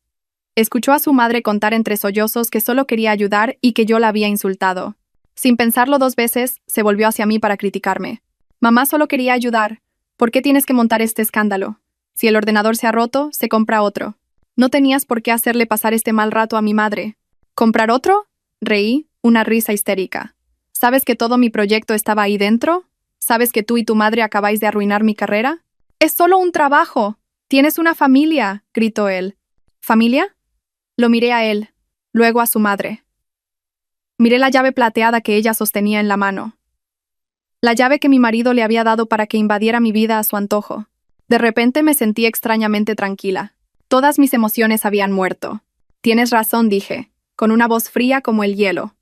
Escuchó a su madre contar entre sollozos que solo quería ayudar y que yo la había insultado. Sin pensarlo 2 veces, se volvió hacia mí para criticarme. Mamá solo quería ayudar. ¿Por qué tienes que montar este escándalo? Si el ordenador se ha roto, se compra otro. No tenías por qué hacerle pasar este mal rato a mi madre. ¿Comprar otro? Reí, una risa histérica. ¿Sabes que todo mi proyecto estaba ahí dentro? ¿Sabes que tú y tu madre acabáis de arruinar mi carrera? ¡Es solo un trabajo! ¡Tienes una familia!, gritó él. ¿Familia? Lo miré a él, luego a su madre. Miré la llave plateada que ella sostenía en la mano. La llave que mi marido le había dado para que invadiera mi vida a su antojo. De repente me sentí extrañamente tranquila. Todas mis emociones habían muerto. Tienes razón, dije, con una voz fría como el hielo.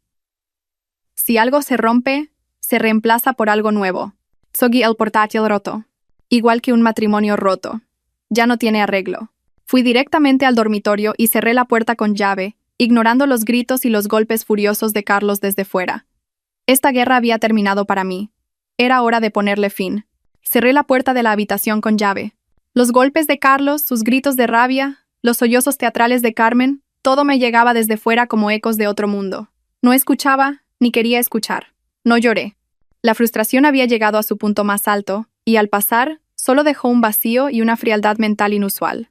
Si algo se rompe, se reemplaza por algo nuevo. Soggy el portátil roto. Igual que un matrimonio roto. Ya no tiene arreglo. Fui directamente al dormitorio y cerré la puerta con llave, ignorando los gritos y los golpes furiosos de Carlos desde fuera. Esta guerra había terminado para mí. Era hora de ponerle fin. Cerré la puerta de la habitación con llave. Los golpes de Carlos, sus gritos de rabia, los sollozos teatrales de Carmen, todo me llegaba desde fuera como ecos de otro mundo. No escuchaba, ni quería escuchar. No lloré. La frustración había llegado a su punto más alto, y al pasar, solo dejó un vacío y una frialdad mental inusual.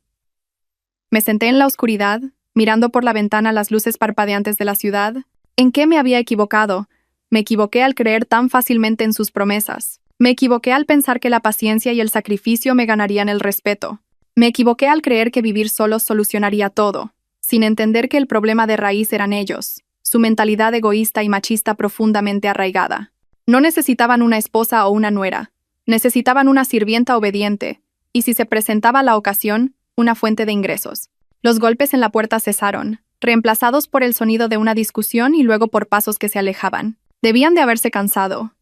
Me senté en la oscuridad, mirando por la ventana las luces parpadeantes de la ciudad. ¿En qué me había equivocado? Me equivoqué al creer tan fácilmente en sus promesas. Me equivoqué al pensar que la paciencia y el sacrificio me ganarían el respeto. Me equivoqué al creer que vivir solos solucionaría todo, sin entender que el problema de raíz eran ellos, su mentalidad egoísta y machista profundamente arraigada. No necesitaban una esposa o una nuera, necesitaban una sirvienta obediente, y si se presentaba la ocasión, una fuente de ingresos. Los golpes en la puerta cesaron, reemplazados por el sonido de una discusión y luego por pasos que se alejaban. Debían de haberse cansado.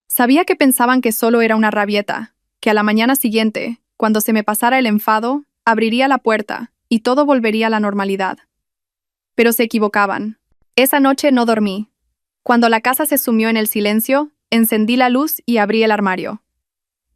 Sabía que pensaban que solo era una rabieta, que a la mañana siguiente, cuando se me pasara el enfado, abriría la puerta y todo volvería a la normalidad. Pero se equivocaban. Esa noche no dormí. Cuando la casa se sumió en el silencio, encendí la luz y abrí el armario.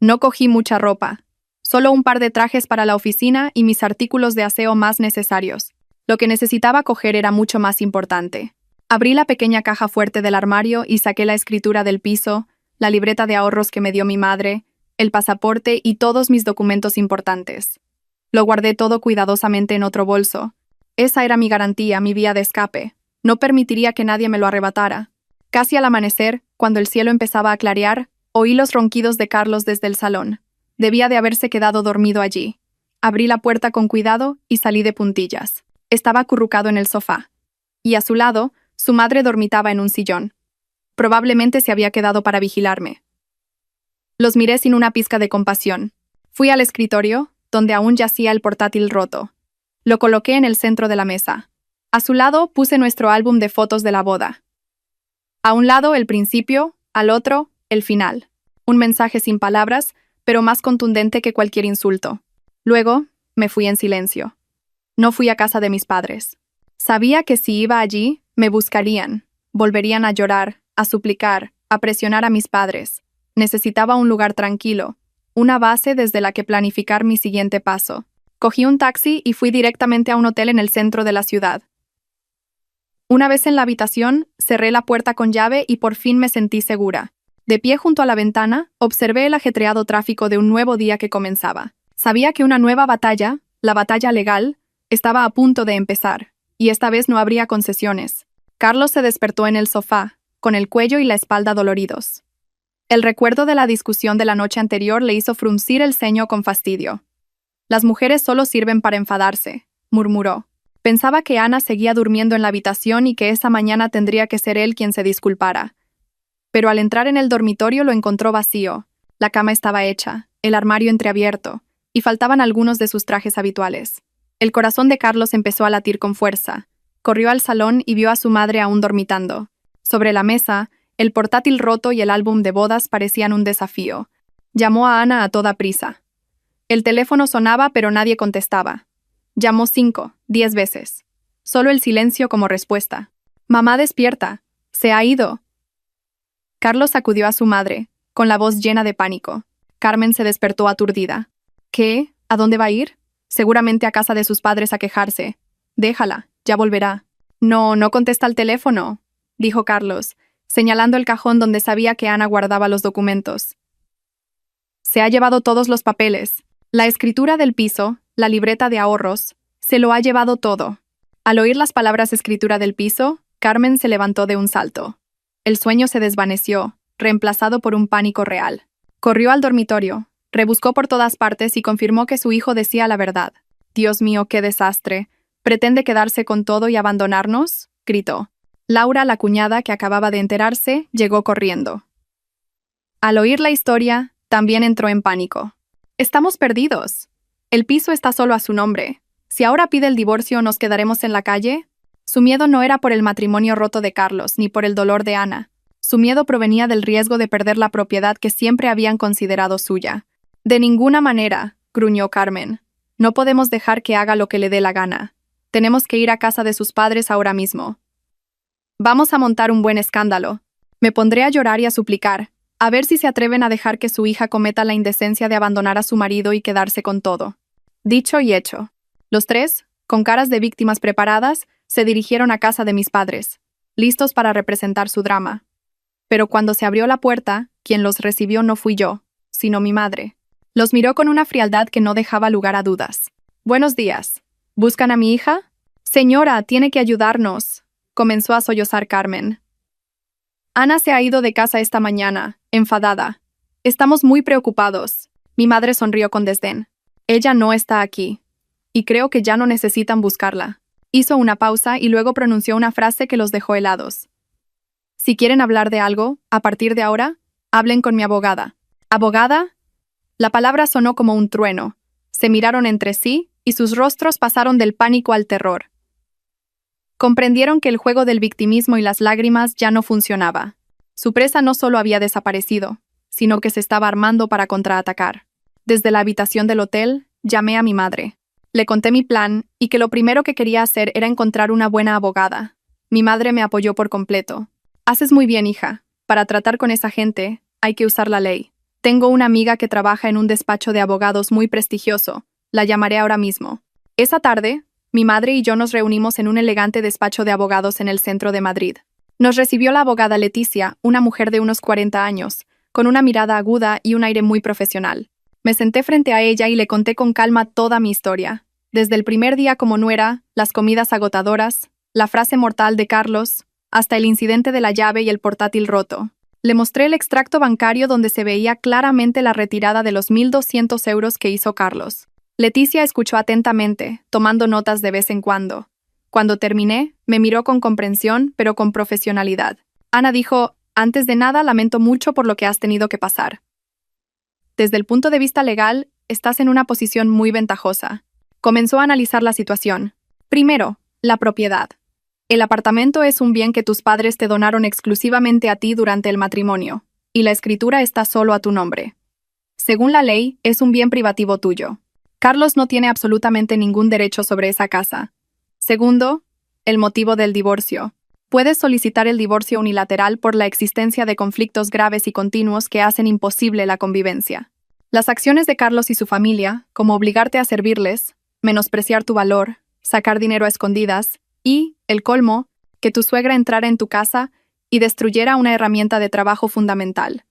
No cogí mucha ropa, solo un par de trajes para la oficina y mis artículos de aseo más necesarios. Lo que necesitaba coger era mucho más importante. Abrí la pequeña caja fuerte del armario y saqué la escritura del piso, la libreta de ahorros que me dio mi madre, el pasaporte y todos mis documentos importantes. Lo guardé todo cuidadosamente en otro bolso. Esa era mi garantía, mi vía de escape. No permitiría que nadie me lo arrebatara. Casi al amanecer, cuando el cielo empezaba a clarear, oí los ronquidos de Carlos desde el salón. Debía de haberse quedado dormido allí. Abrí la puerta con cuidado y salí de puntillas. Estaba acurrucado en el sofá. Y a su lado, su madre dormitaba en un sillón. Probablemente se había quedado para vigilarme. Los miré sin una pizca de compasión. Fui al escritorio, donde aún yacía el portátil roto. Lo coloqué en el centro de la mesa. A su lado puse nuestro álbum de fotos de la boda. A un lado el principio, al otro, el final. Un mensaje sin palabras, pero más contundente que cualquier insulto. Luego, me fui en silencio. No fui a casa de mis padres. Sabía que si iba allí, me buscarían. Volverían a llorar, a suplicar, a presionar a mis padres. Necesitaba un lugar tranquilo, una base desde la que planificar mi siguiente paso. Cogí un taxi y fui directamente a un hotel en el centro de la ciudad. Una vez en la habitación, cerré la puerta con llave y por fin me sentí segura. De pie junto a la ventana, observé el ajetreado tráfico de un nuevo día que comenzaba. Sabía que una nueva batalla, la batalla legal, estaba a punto de empezar, y esta vez no habría concesiones. Carlos se despertó en el sofá, con el cuello y la espalda doloridos. El recuerdo de la discusión de la noche anterior le hizo fruncir el ceño con fastidio. Las mujeres solo sirven para enfadarse, murmuró. Pensaba que Ana seguía durmiendo en la habitación y que esa mañana tendría que ser él quien se disculpara. Pero al entrar en el dormitorio lo encontró vacío. La cama estaba hecha, el armario entreabierto, y faltaban algunos de sus trajes habituales. El corazón de Carlos empezó a latir con fuerza. Corrió al salón y vio a su madre aún dormitando. Sobre la mesa, el portátil roto y el álbum de bodas parecían un desafío. Llamó a Ana a toda prisa. El teléfono sonaba, pero nadie contestaba. Llamó 5, 10 veces. Solo el silencio como respuesta. «Mamá, despierta. Se ha ido». Carlos sacudió a su madre, con la voz llena de pánico. Carmen se despertó aturdida. «¿Qué? ¿A dónde va a ir?» «Seguramente a casa de sus padres a quejarse. Déjala, ya volverá». «No, no contesta el teléfono», dijo Carlos, señalando el cajón donde sabía que Ana guardaba los documentos. «Se ha llevado todos los papeles. La escritura del piso, la libreta de ahorros, se lo ha llevado todo». Al oír las palabras escritura del piso, Carmen se levantó de un salto. El sueño se desvaneció, reemplazado por un pánico real. Corrió al dormitorio, rebuscó por todas partes y confirmó que su hijo decía la verdad. «Dios mío, qué desastre. ¿Pretende quedarse con todo y abandonarnos?», gritó. Laura, la cuñada que acababa de enterarse, llegó corriendo. Al oír la historia, también entró en pánico. «Estamos perdidos. El piso está solo a su nombre. Si ahora pide el divorcio, ¿nos quedaremos en la calle?». Su miedo no era por el matrimonio roto de Carlos, ni por el dolor de Ana. Su miedo provenía del riesgo de perder la propiedad que siempre habían considerado suya. «De ninguna manera», gruñó Carmen. «No podemos dejar que haga lo que le dé la gana. Tenemos que ir a casa de sus padres ahora mismo. Vamos a montar un buen escándalo. Me pondré a llorar y a suplicar, a ver si se atreven a dejar que su hija cometa la indecencia de abandonar a su marido y quedarse con todo». Dicho y hecho. Los tres, con caras de víctimas preparadas, se dirigieron a casa de mis padres, listos para representar su drama. Pero cuando se abrió la puerta, quien los recibió no fui yo, sino mi madre. Los miró con una frialdad que no dejaba lugar a dudas. «Buenos días. ¿Buscan a mi hija?» «Señora, tiene que ayudarnos», comenzó a sollozar Carmen. «Ana se ha ido de casa esta mañana, enfadada. Estamos muy preocupados». Mi madre sonrió con desdén. «Ella no está aquí. Y creo que ya no necesitan buscarla». Hizo una pausa y luego pronunció una frase que los dejó helados. «Si quieren hablar de algo, a partir de ahora, hablen con mi abogada». «¿Abogada?» La palabra sonó como un trueno. Se miraron entre sí y sus rostros pasaron del pánico al terror. Comprendieron que el juego del victimismo y las lágrimas ya no funcionaba. Su presa no solo había desaparecido, sino que se estaba armando para contraatacar. Desde la habitación del hotel, llamé a mi madre. Le conté mi plan y que lo primero que quería hacer era encontrar una buena abogada. Mi madre me apoyó por completo. «Haces muy bien, hija. Para tratar con esa gente, hay que usar la ley. Tengo una amiga que trabaja en un despacho de abogados muy prestigioso. La llamaré ahora mismo». Esa tarde, mi madre y yo nos reunimos en un elegante despacho de abogados en el centro de Madrid. Nos recibió la abogada Leticia, una mujer de unos 40 años, con una mirada aguda y un aire muy profesional. Me senté frente a ella y le conté con calma toda mi historia. Desde el primer día como nuera, las comidas agotadoras, la frase mortal de Carlos, hasta el incidente de la llave y el portátil roto. Le mostré el extracto bancario donde se veía claramente la retirada de los 1.200 euros que hizo Carlos. Leticia escuchó atentamente, tomando notas de vez en cuando. Cuando terminé, me miró con comprensión, pero con profesionalidad. Ana dijo: «Antes de nada, lamento mucho por lo que has tenido que pasar. Desde el punto de vista legal, estás en una posición muy ventajosa». Comenzó a analizar la situación. Primero, la propiedad. El apartamento es un bien que tus padres te donaron exclusivamente a ti durante el matrimonio, y la escritura está solo a tu nombre. Según la ley, es un bien privativo tuyo. Carlos no tiene absolutamente ningún derecho sobre esa casa. Segundo, el motivo del divorcio. Puedes solicitar el divorcio unilateral por la existencia de conflictos graves y continuos que hacen imposible la convivencia. Las acciones de Carlos y su familia, como obligarte a servirles, menospreciar tu valor, sacar dinero a escondidas y, el colmo, que tu suegra entrara en tu casa y destruyera una herramienta de trabajo fundamental.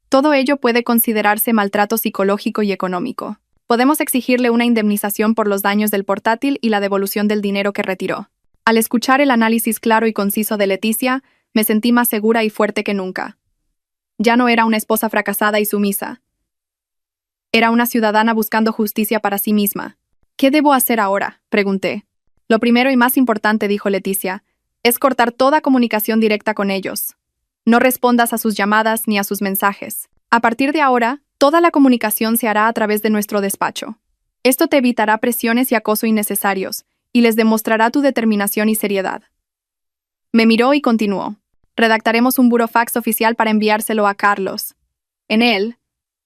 Todo ello puede considerarse maltrato psicológico y económico. Podemos exigirle una indemnización por los daños del portátil y la devolución del dinero que retiró. Al escuchar el análisis claro y conciso de Leticia, me sentí más segura y fuerte que nunca. Ya no era una esposa fracasada y sumisa. Era una ciudadana buscando justicia para sí misma. «¿Qué debo hacer ahora?», pregunté. «Lo primero y más importante», dijo Leticia, «es cortar toda comunicación directa con ellos. No respondas a sus llamadas ni a sus mensajes. A partir de ahora, toda la comunicación se hará a través de nuestro despacho. Esto te evitará presiones y acoso innecesarios, y les demostrará tu determinación y seriedad. Me miró y continuó. Redactaremos un burofax oficial para enviárselo a Carlos. En él,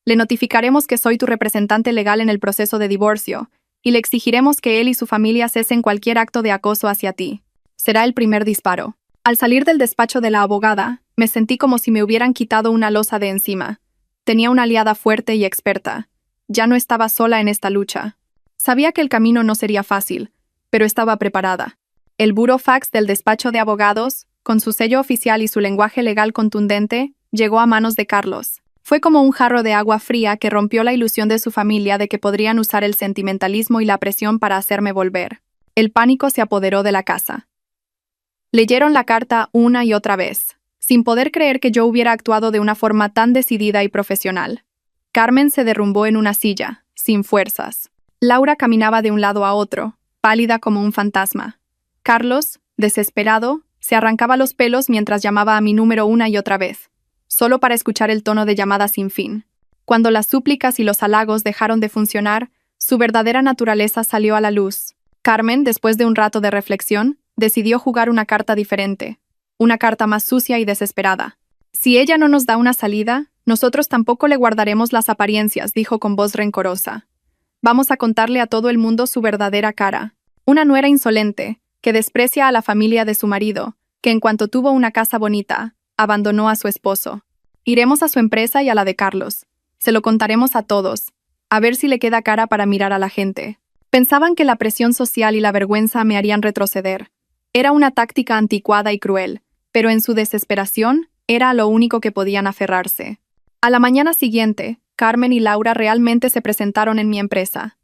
le notificaremos que soy tu representante legal en el proceso de divorcio, y le exigiremos que él y su familia cesen cualquier acto de acoso hacia ti. Será el primer disparo. Al salir del despacho de la abogada, me sentí como si me hubieran quitado una losa de encima. Tenía una aliada fuerte y experta. Ya no estaba sola en esta lucha. Sabía que el camino no sería fácil, pero estaba preparada. El burofax del despacho de abogados, con su sello oficial y su lenguaje legal contundente, llegó a manos de Carlos. Fue como un jarro de agua fría que rompió la ilusión de su familia de que podrían usar el sentimentalismo y la presión para hacerme volver. El pánico se apoderó de la casa. Leyeron la carta una y otra vez, sin poder creer que yo hubiera actuado de una forma tan decidida y profesional. Carmen se derrumbó en una silla, sin fuerzas. Laura caminaba de un lado a otro, pálida como un fantasma. Carlos, desesperado, se arrancaba los pelos mientras llamaba a mi número una y otra vez, solo para escuchar el tono de llamada sin fin. Cuando las súplicas y los halagos dejaron de funcionar, su verdadera naturaleza salió a la luz. Carmen, después de un rato de reflexión, decidió jugar una carta diferente, una carta más sucia y desesperada. Si ella no nos da una salida, nosotros tampoco le guardaremos las apariencias, dijo con voz rencorosa. Vamos a contarle a todo el mundo su verdadera cara. Una nuera insolente, que desprecia a la familia de su marido, que en cuanto tuvo una casa bonita, abandonó a su esposo. Iremos a su empresa y a la de Carlos. Se lo contaremos a todos, a ver si le queda cara para mirar a la gente. Pensaban que la presión social y la vergüenza me harían retroceder. Era una táctica anticuada y cruel, pero en su desesperación era a lo único que podían aferrarse. A la mañana siguiente, Carmen y Laura realmente se presentaron en mi empresa.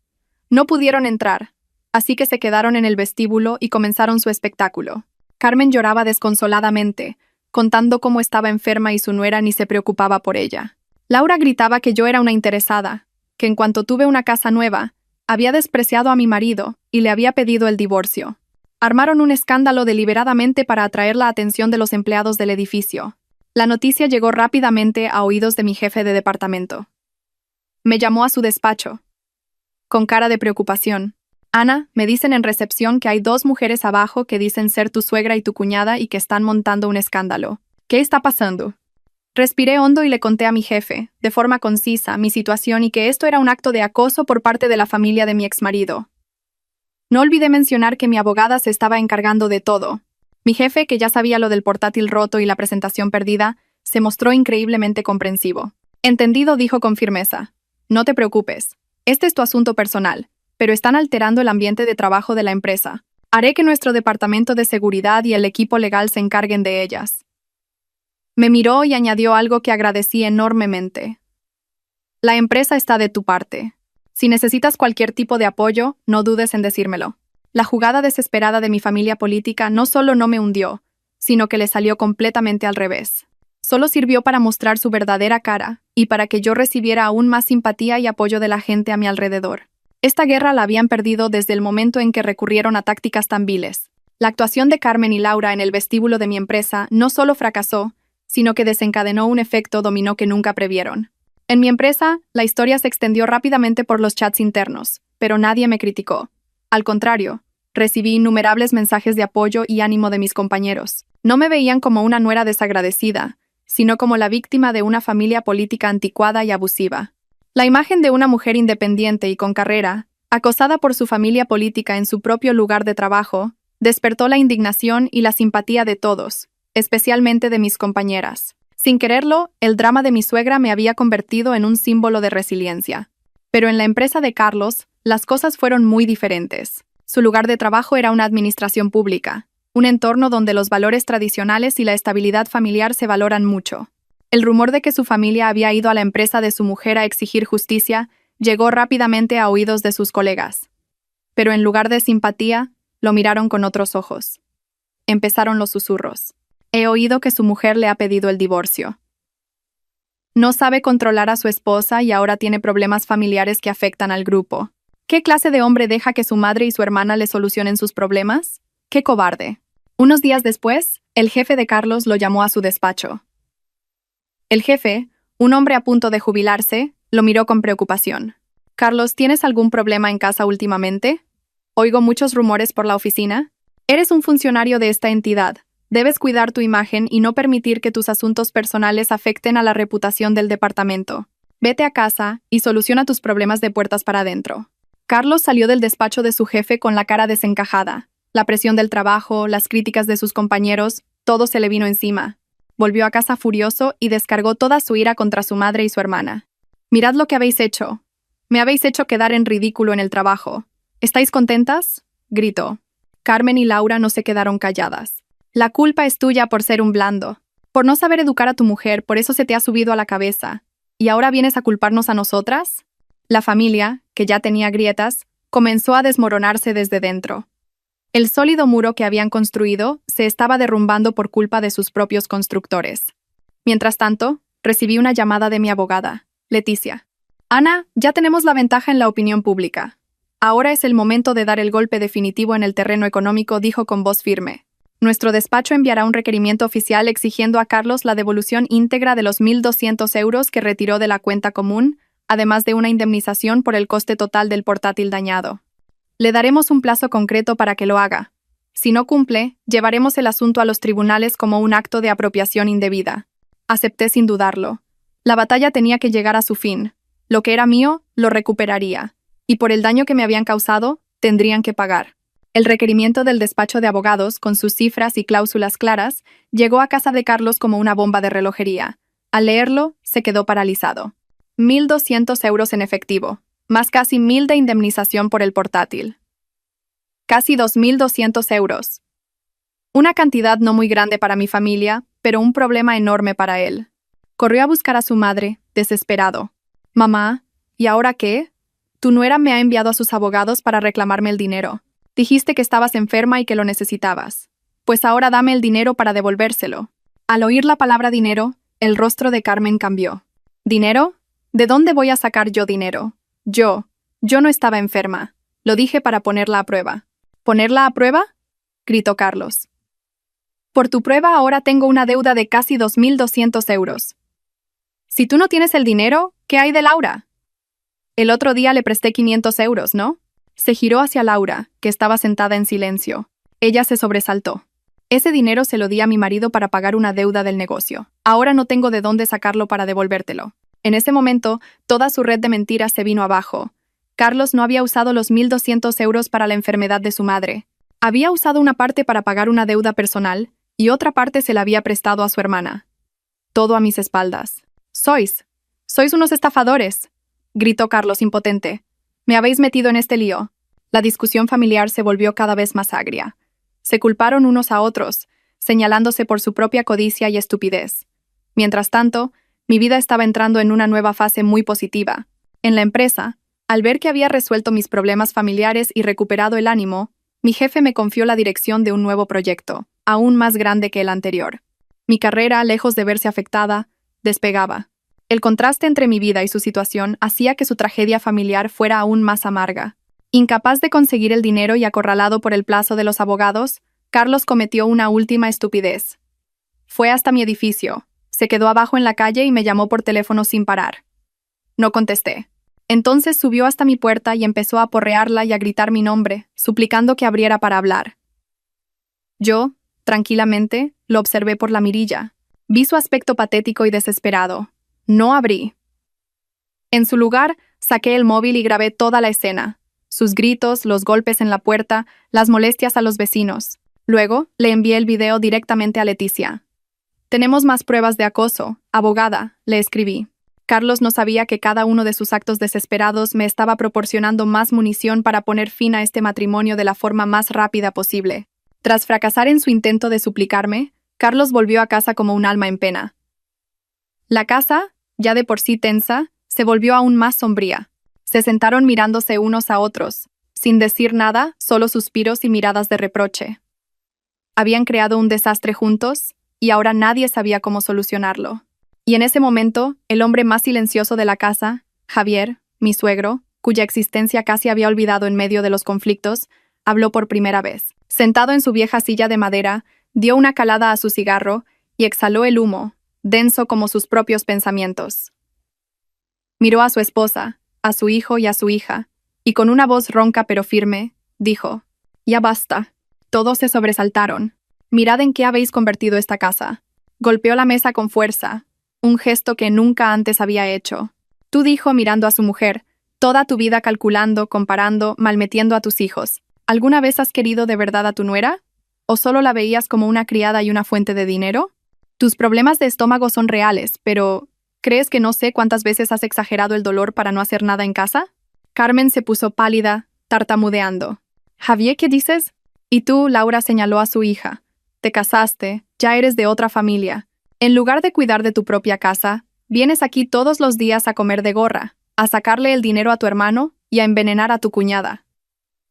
No pudieron entrar, así que se quedaron en el vestíbulo y comenzaron su espectáculo. Carmen lloraba desconsoladamente, contando cómo estaba enferma y su nuera ni se preocupaba por ella. Laura gritaba que yo era una interesada, que en cuanto tuve una casa nueva, había despreciado a mi marido y le había pedido el divorcio. Armaron un escándalo deliberadamente para atraer la atención de los empleados del edificio. La noticia llegó rápidamente a oídos de mi jefe de departamento. Me llamó a su despacho. Con cara de preocupación. Ana, me dicen en recepción que hay 2 mujeres abajo que dicen ser tu suegra y tu cuñada y que están montando un escándalo. ¿Qué está pasando? Respiré hondo y le conté a mi jefe, de forma concisa, mi situación y que esto era un acto de acoso por parte de la familia de mi exmarido. No olvidé mencionar que mi abogada se estaba encargando de todo. Mi jefe, que ya sabía lo del portátil roto y la presentación perdida, se mostró increíblemente comprensivo. Entendido, dijo con firmeza. No te preocupes. Este es tu asunto personal, pero están alterando el ambiente de trabajo de la empresa. Haré que nuestro departamento de seguridad y el equipo legal se encarguen de ellas. Me miró y añadió algo que agradecí enormemente. La empresa está de tu parte. Si necesitas cualquier tipo de apoyo, no dudes en decírmelo. La jugada desesperada de mi familia política no solo no me hundió, sino que le salió completamente al revés. Solo sirvió para mostrar su verdadera cara y para que yo recibiera aún más simpatía y apoyo de la gente a mi alrededor. Esta guerra la habían perdido desde el momento en que recurrieron a tácticas tan viles. La actuación de Carmen y Laura en el vestíbulo de mi empresa no solo fracasó, sino que desencadenó un efecto dominó que nunca previeron. En mi empresa, la historia se extendió rápidamente por los chats internos, pero nadie me criticó. Al contrario, recibí innumerables mensajes de apoyo y ánimo de mis compañeros. No me veían como una nuera desagradecida, sino como la víctima de una familia política anticuada y abusiva. La imagen de una mujer independiente y con carrera, acosada por su familia política en su propio lugar de trabajo, despertó la indignación y la simpatía de todos, especialmente de mis compañeras. Sin quererlo, el drama de mi suegra me había convertido en un símbolo de resiliencia. Pero en la empresa de Carlos, las cosas fueron muy diferentes. Su lugar de trabajo era una administración pública, un entorno donde los valores tradicionales y la estabilidad familiar se valoran mucho. El rumor de que su familia había ido a la empresa de su mujer a exigir justicia llegó rápidamente a oídos de sus colegas. Pero en lugar de simpatía, lo miraron con otros ojos. Empezaron los susurros. He oído que su mujer le ha pedido el divorcio. No sabe controlar a su esposa y ahora tiene problemas familiares que afectan al grupo. ¿Qué clase de hombre deja que su madre y su hermana le solucionen sus problemas? ¡Qué cobarde! Unos días después, el jefe de Carlos lo llamó a su despacho. El jefe, Un hombre a punto de jubilarse lo miró con preocupación. Carlos, ¿tienes algún problema en casa últimamente? Oigo muchos rumores por la oficina. Eres un funcionario de esta entidad. Debes cuidar tu imagen y no permitir que tus asuntos personales afecten a la reputación del departamento. Vete a casa y soluciona tus problemas de puertas para adentro. Carlos salió del despacho de su jefe con la cara desencajada. La presión del trabajo, las críticas de sus compañeros, todo se le vino encima. Volvió a casa furioso y descargó toda su ira contra su madre y su hermana. «Mirad lo que habéis hecho. Me habéis hecho quedar en ridículo en el trabajo. ¿Estáis contentas?», gritó. Carmen y Laura no se quedaron calladas. «La culpa es tuya por ser un blando. Por no saber educar a tu mujer, por eso se te ha subido a la cabeza. ¿Y ahora vienes a culparnos a nosotras?». La familia, que ya tenía grietas, comenzó a desmoronarse desde dentro. El sólido muro que habían construido se estaba derrumbando por culpa de sus propios constructores. Mientras tanto, recibí una llamada de mi abogada, Leticia. «Ana, ya tenemos la ventaja en la opinión pública. Ahora es el momento de dar el golpe definitivo en el terreno económico», dijo con voz firme. «Nuestro despacho enviará un requerimiento oficial exigiendo a Carlos la devolución íntegra de los 1.200 euros que retiró de la cuenta común, además de una indemnización por el coste total del portátil dañado. Le daremos un plazo concreto para que lo haga. Si no cumple, llevaremos el asunto a los tribunales como un acto de apropiación indebida». Acepté sin dudarlo. La batalla tenía que llegar a su fin. Lo que era mío, lo recuperaría. Y por el daño que me habían causado, tendrían que pagar. El requerimiento del despacho de abogados, con sus cifras y cláusulas claras, llegó a casa de Carlos como una bomba de relojería. Al leerlo, se quedó paralizado. 1.200 euros en efectivo, más casi 1.000 de indemnización por el portátil. Casi 2.200 euros. Una cantidad no muy grande para mi familia, pero un problema enorme para él. Corrió a buscar a su madre, desesperado. «Mamá, ¿y ahora qué? Tu nuera me ha enviado a sus abogados para reclamarme el dinero. Dijiste que estabas enferma y que lo necesitabas. Pues ahora dame el dinero para devolvérselo». Al oír la palabra dinero, el rostro de Carmen cambió. «¿Dinero? ¿De dónde voy a sacar yo dinero? Yo no estaba enferma. Lo dije para ponerla a prueba». «¿Ponerla a prueba?», gritó Carlos. «Por tu prueba ahora tengo una deuda de casi 2.200 euros. Si tú no tienes el dinero, ¿qué hay de Laura? El otro día le presté 500 euros, ¿no?». Se giró hacia Laura, que estaba sentada en silencio. Ella se sobresaltó. «Ese dinero se lo di a mi marido para pagar una deuda del negocio. Ahora no tengo de dónde sacarlo para devolvértelo». En ese momento, toda su red de mentiras se vino abajo. Carlos no había usado los 1.200 euros para la enfermedad de su madre. Había usado una parte para pagar una deuda personal y otra parte se la había prestado a su hermana. Todo a mis espaldas. «Sois unos estafadores», gritó Carlos impotente. «Me habéis metido en este lío». La discusión familiar se volvió cada vez más agria. Se culparon unos a otros, señalándose por su propia codicia y estupidez. Mientras tanto, mi vida estaba entrando en una nueva fase muy positiva. En la empresa, al ver que había resuelto mis problemas familiares y recuperado el ánimo, mi jefe me confió la dirección de un nuevo proyecto, aún más grande que el anterior. Mi carrera, lejos de verse afectada, despegaba. El contraste entre mi vida y su situación hacía que su tragedia familiar fuera aún más amarga. Incapaz de conseguir el dinero y acorralado por el plazo de los abogados, Carlos cometió una última estupidez. Fue hasta mi edificio, se quedó abajo en la calle y me llamó por teléfono sin parar. No contesté. Entonces subió hasta mi puerta y empezó a aporrearla y a gritar mi nombre, suplicando que abriera para hablar. Yo, tranquilamente, lo observé por la mirilla. Vi su aspecto patético y desesperado. No abrí. En su lugar, saqué el móvil y grabé toda la escena. Sus gritos, los golpes en la puerta, las molestias a los vecinos. Luego, le envié el video directamente a Leticia. «Tenemos más pruebas de acoso, abogada», le escribí. Carlos no sabía que cada uno de sus actos desesperados me estaba proporcionando más munición para poner fin a este matrimonio de la forma más rápida posible. Tras fracasar en su intento de suplicarme, Carlos volvió a casa como un alma en pena. La casa, ya de por sí tensa, se volvió aún más sombría. Se sentaron mirándose unos a otros, sin decir nada, solo suspiros y miradas de reproche. Habían creado un desastre juntos, y ahora nadie sabía cómo solucionarlo. Y en ese momento, el hombre más silencioso de la casa, Javier, mi suegro, cuya existencia casi había olvidado en medio de los conflictos, habló por primera vez. Sentado en su vieja silla de madera, dio una calada a su cigarro y exhaló el humo, denso como sus propios pensamientos. Miró a su esposa, a su hijo y a su hija, y con una voz ronca pero firme, dijo: «Ya basta». Todos se sobresaltaron. «Mirad en qué habéis convertido esta casa». Golpeó la mesa con fuerza, un gesto que nunca antes había hecho. Tú, dijo mirando a su mujer, toda tu vida calculando, comparando, malmetiendo a tus hijos. ¿Alguna vez has querido de verdad a tu nuera? ¿O solo la veías como una criada y una fuente de dinero? Tus problemas de estómago son reales, pero ¿crees que no sé cuántas veces has exagerado el dolor para no hacer nada en casa? Carmen se puso pálida, tartamudeando. «Javier, ¿qué dices?» Y tú, Laura señaló a su hija. «Te casaste, ya eres de otra familia. En lugar de cuidar de tu propia casa, vienes aquí todos los días a comer de gorra, a sacarle el dinero a tu hermano y a envenenar a tu cuñada.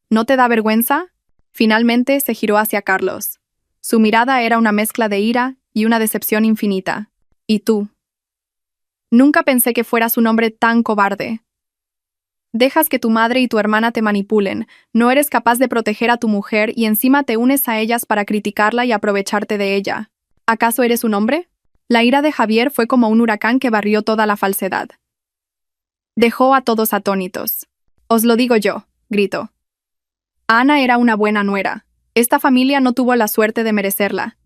¿No te da vergüenza?» Finalmente se giró hacia Carlos. Su mirada era una mezcla de ira y una decepción infinita. «¿Y tú?» «Nunca pensé que fueras un hombre tan cobarde. Dejas que tu madre y tu hermana te manipulen, no eres capaz de proteger a tu mujer y encima te unes a ellas para criticarla y aprovecharte de ella. ¿Acaso eres un hombre?» La ira de Javier fue como un huracán que barrió toda la falsedad. Dejó a todos atónitos. «Os lo digo yo», gritó. «Ana era una buena nuera. Esta familia no tuvo la suerte de merecerla.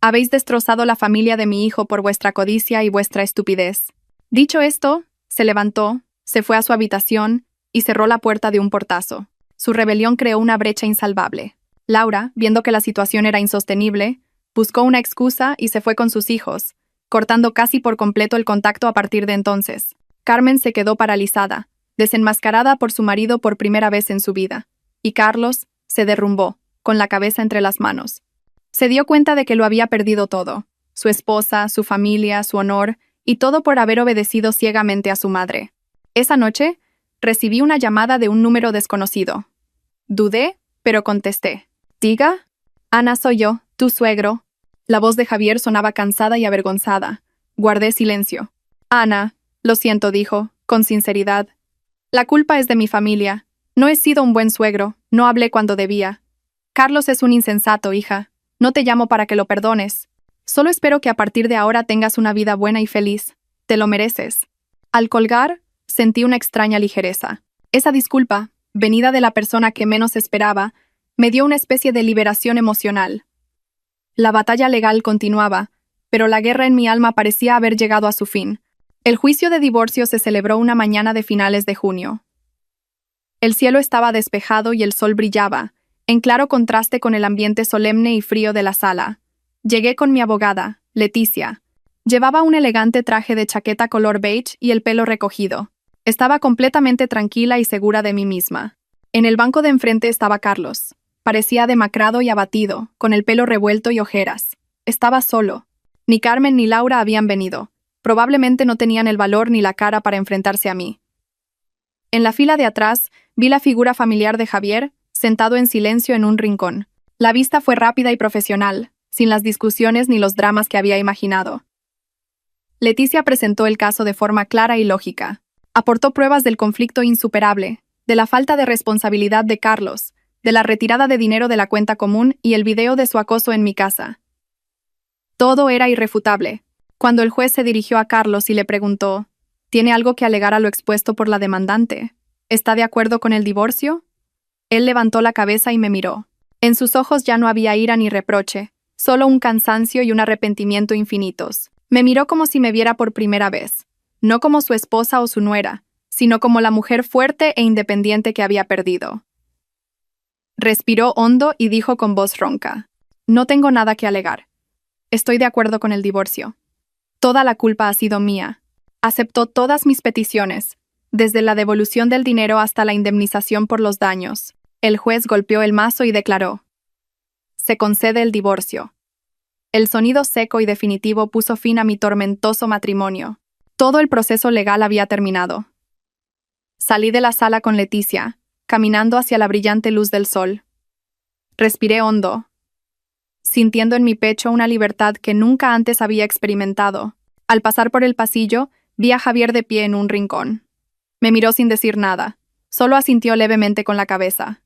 Habéis destrozado la familia de mi hijo por vuestra codicia y vuestra estupidez». Dicho esto, se levantó, se fue a su habitación y cerró la puerta de un portazo. Su rebelión creó una brecha insalvable. Laura, viendo que la situación era insostenible, buscó una excusa y se fue con sus hijos, cortando casi por completo el contacto a partir de entonces. Carmen se quedó paralizada, desenmascarada por su marido por primera vez en su vida, y Carlos se derrumbó, con la cabeza entre las manos. Se dio cuenta de que lo había perdido todo: su esposa, su familia, su honor, y todo por haber obedecido ciegamente a su madre. Esa noche, recibí una llamada de un número desconocido. Dudé, pero contesté. «Diga». «Ana, soy yo, tu suegro». La voz de Javier sonaba cansada y avergonzada. Guardé silencio. «Ana», lo siento, dijo, con sinceridad. «La culpa es de mi familia. No he sido un buen suegro, no hablé cuando debía. Carlos es un insensato, hija. No te llamo para que lo perdones. Solo espero que a partir de ahora tengas una vida buena y feliz. Te lo mereces». Al colgar, sentí una extraña ligereza. Esa disculpa, venida de la persona que menos esperaba, me dio una especie de liberación emocional. La batalla legal continuaba, pero la guerra en mi alma parecía haber llegado a su fin. El juicio de divorcio se celebró una mañana de finales de junio. El cielo estaba despejado y el sol brillaba, en claro contraste con el ambiente solemne y frío de la sala. Llegué con mi abogada, Leticia. Llevaba un elegante traje de chaqueta color beige y el pelo recogido. Estaba completamente tranquila y segura de mí misma. En el banco de enfrente estaba Carlos. Parecía demacrado y abatido, con el pelo revuelto y ojeras. Estaba solo. Ni Carmen ni Laura habían venido. Probablemente no tenían el valor ni la cara para enfrentarse a mí. En la fila de atrás, vi la figura familiar de Javier, sentado en silencio en un rincón. La vista fue rápida y profesional, sin las discusiones ni los dramas que había imaginado. Leticia presentó el caso de forma clara y lógica. Aportó pruebas del conflicto insuperable, de la falta de responsabilidad de Carlos, de la retirada de dinero de la cuenta común y el video de su acoso en mi casa. Todo era irrefutable. Cuando el juez se dirigió a Carlos y le preguntó: ¿tiene algo que alegar a lo expuesto por la demandante? ¿Está de acuerdo con el divorcio? Él levantó la cabeza y me miró. En sus ojos ya no había ira ni reproche, solo un cansancio y un arrepentimiento infinitos. Me miró como si me viera por primera vez, no como su esposa o su nuera, sino como la mujer fuerte e independiente que había perdido. Respiró hondo y dijo con voz ronca: «No tengo nada que alegar. Estoy de acuerdo con el divorcio. Toda la culpa ha sido mía. Aceptó todas mis peticiones, desde la devolución del dinero hasta la indemnización por los daños». El juez golpeó el mazo y declaró: «Se concede el divorcio». El sonido seco y definitivo puso fin a mi tormentoso matrimonio. Todo el proceso legal había terminado. Salí de la sala con Leticia, caminando hacia la brillante luz del sol. Respiré hondo, sintiendo en mi pecho una libertad que nunca antes había experimentado. Al pasar por el pasillo, vi a Javier de pie en un rincón. Me miró sin decir nada, solo asintió levemente con la cabeza.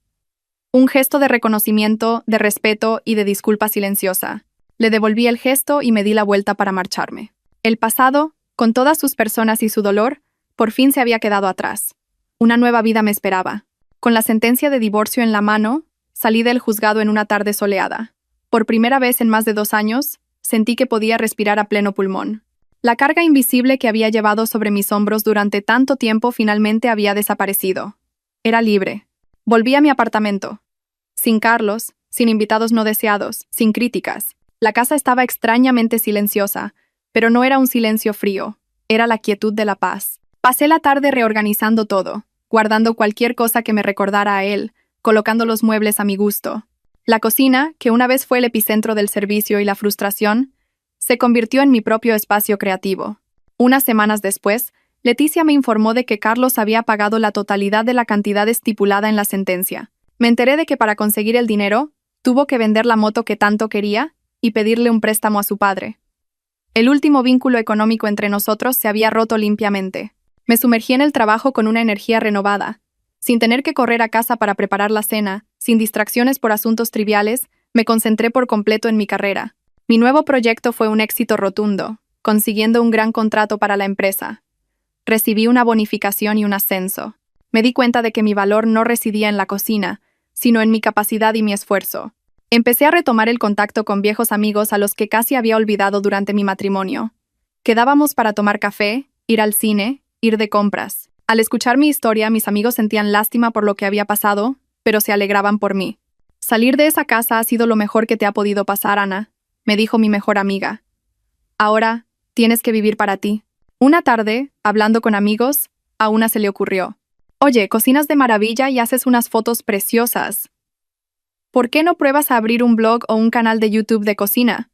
Un gesto de reconocimiento, de respeto y de disculpa silenciosa. Le devolví el gesto y me di la vuelta para marcharme. El pasado, con todas sus personas y su dolor, por fin se había quedado atrás. Una nueva vida me esperaba. Con la sentencia de divorcio en la mano, salí del juzgado en una tarde soleada. Por primera vez en más de 2 años, sentí que podía respirar a pleno pulmón. La carga invisible que había llevado sobre mis hombros durante tanto tiempo finalmente había desaparecido. Era libre. Volví a mi apartamento. Sin Carlos, sin invitados no deseados, sin críticas. La casa estaba extrañamente silenciosa, pero no era un silencio frío, era la quietud de la paz. Pasé la tarde reorganizando todo, guardando cualquier cosa que me recordara a él, colocando los muebles a mi gusto. La cocina, que una vez fue el epicentro del servicio y la frustración, se convirtió en mi propio espacio creativo. Unas semanas después, Leticia me informó de que Carlos había pagado la totalidad de la cantidad estipulada en la sentencia. Me enteré de que para conseguir el dinero, tuvo que vender la moto que tanto quería y pedirle un préstamo a su padre. El último vínculo económico entre nosotros se había roto limpiamente. Me sumergí en el trabajo con una energía renovada. Sin tener que correr a casa para preparar la cena, sin distracciones por asuntos triviales, me concentré por completo en mi carrera. Mi nuevo proyecto fue un éxito rotundo, consiguiendo un gran contrato para la empresa. Recibí una bonificación y un ascenso. Me di cuenta de que mi valor no residía en la cocina, sino en mi capacidad y mi esfuerzo. Empecé a retomar el contacto con viejos amigos a los que casi había olvidado durante mi matrimonio. Quedábamos para tomar café, ir al cine, ir de compras. Al escuchar mi historia, mis amigos sentían lástima por lo que había pasado, pero se alegraban por mí. Salir de esa casa ha sido lo mejor que te ha podido pasar, Ana, me dijo mi mejor amiga. Ahora, tienes que vivir para ti. Una tarde, hablando con amigos, a una se le ocurrió. Oye, cocinas de maravilla y haces unas fotos preciosas. ¿Por qué no pruebas a abrir un blog o un canal de YouTube de cocina?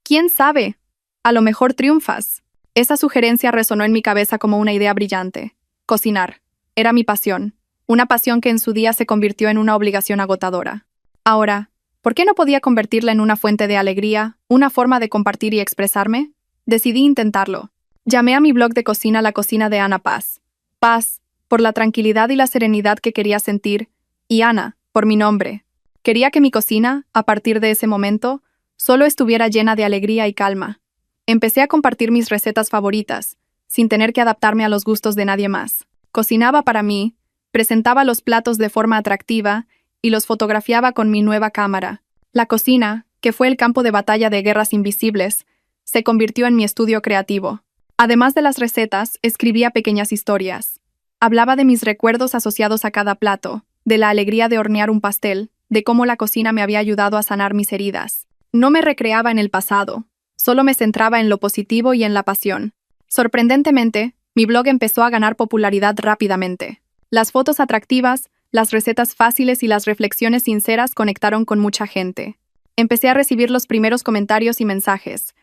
¿Quién sabe? A lo mejor triunfas. Esa sugerencia resonó en mi cabeza como una idea brillante. Cocinar. Era mi pasión. Una pasión que en su día se convirtió en una obligación agotadora. Ahora, ¿por qué no podía convertirla en una fuente de alegría, una forma de compartir y expresarme? Decidí intentarlo. Llamé a mi blog de cocina La Cocina de Ana Paz. Paz, por la tranquilidad y la serenidad que quería sentir, y Ana, por mi nombre. Quería que mi cocina, a partir de ese momento, solo estuviera llena de alegría y calma. Empecé a compartir mis recetas favoritas, sin tener que adaptarme a los gustos de nadie más. Cocinaba para mí, presentaba los platos de forma atractiva y los fotografiaba con mi nueva cámara. La cocina, que fue el campo de batalla de guerras invisibles, se convirtió en mi estudio creativo. Además de las recetas, escribía pequeñas historias. Hablaba de mis recuerdos asociados a cada plato, de la alegría de hornear un pastel, de cómo la cocina me había ayudado a sanar mis heridas. No me recreaba en el pasado, solo me centraba en lo positivo y en la pasión. Sorprendentemente, mi blog empezó a ganar popularidad rápidamente. Las fotos atractivas, las recetas fáciles y las reflexiones sinceras conectaron con mucha gente. Empecé a recibir los primeros comentarios y mensajes.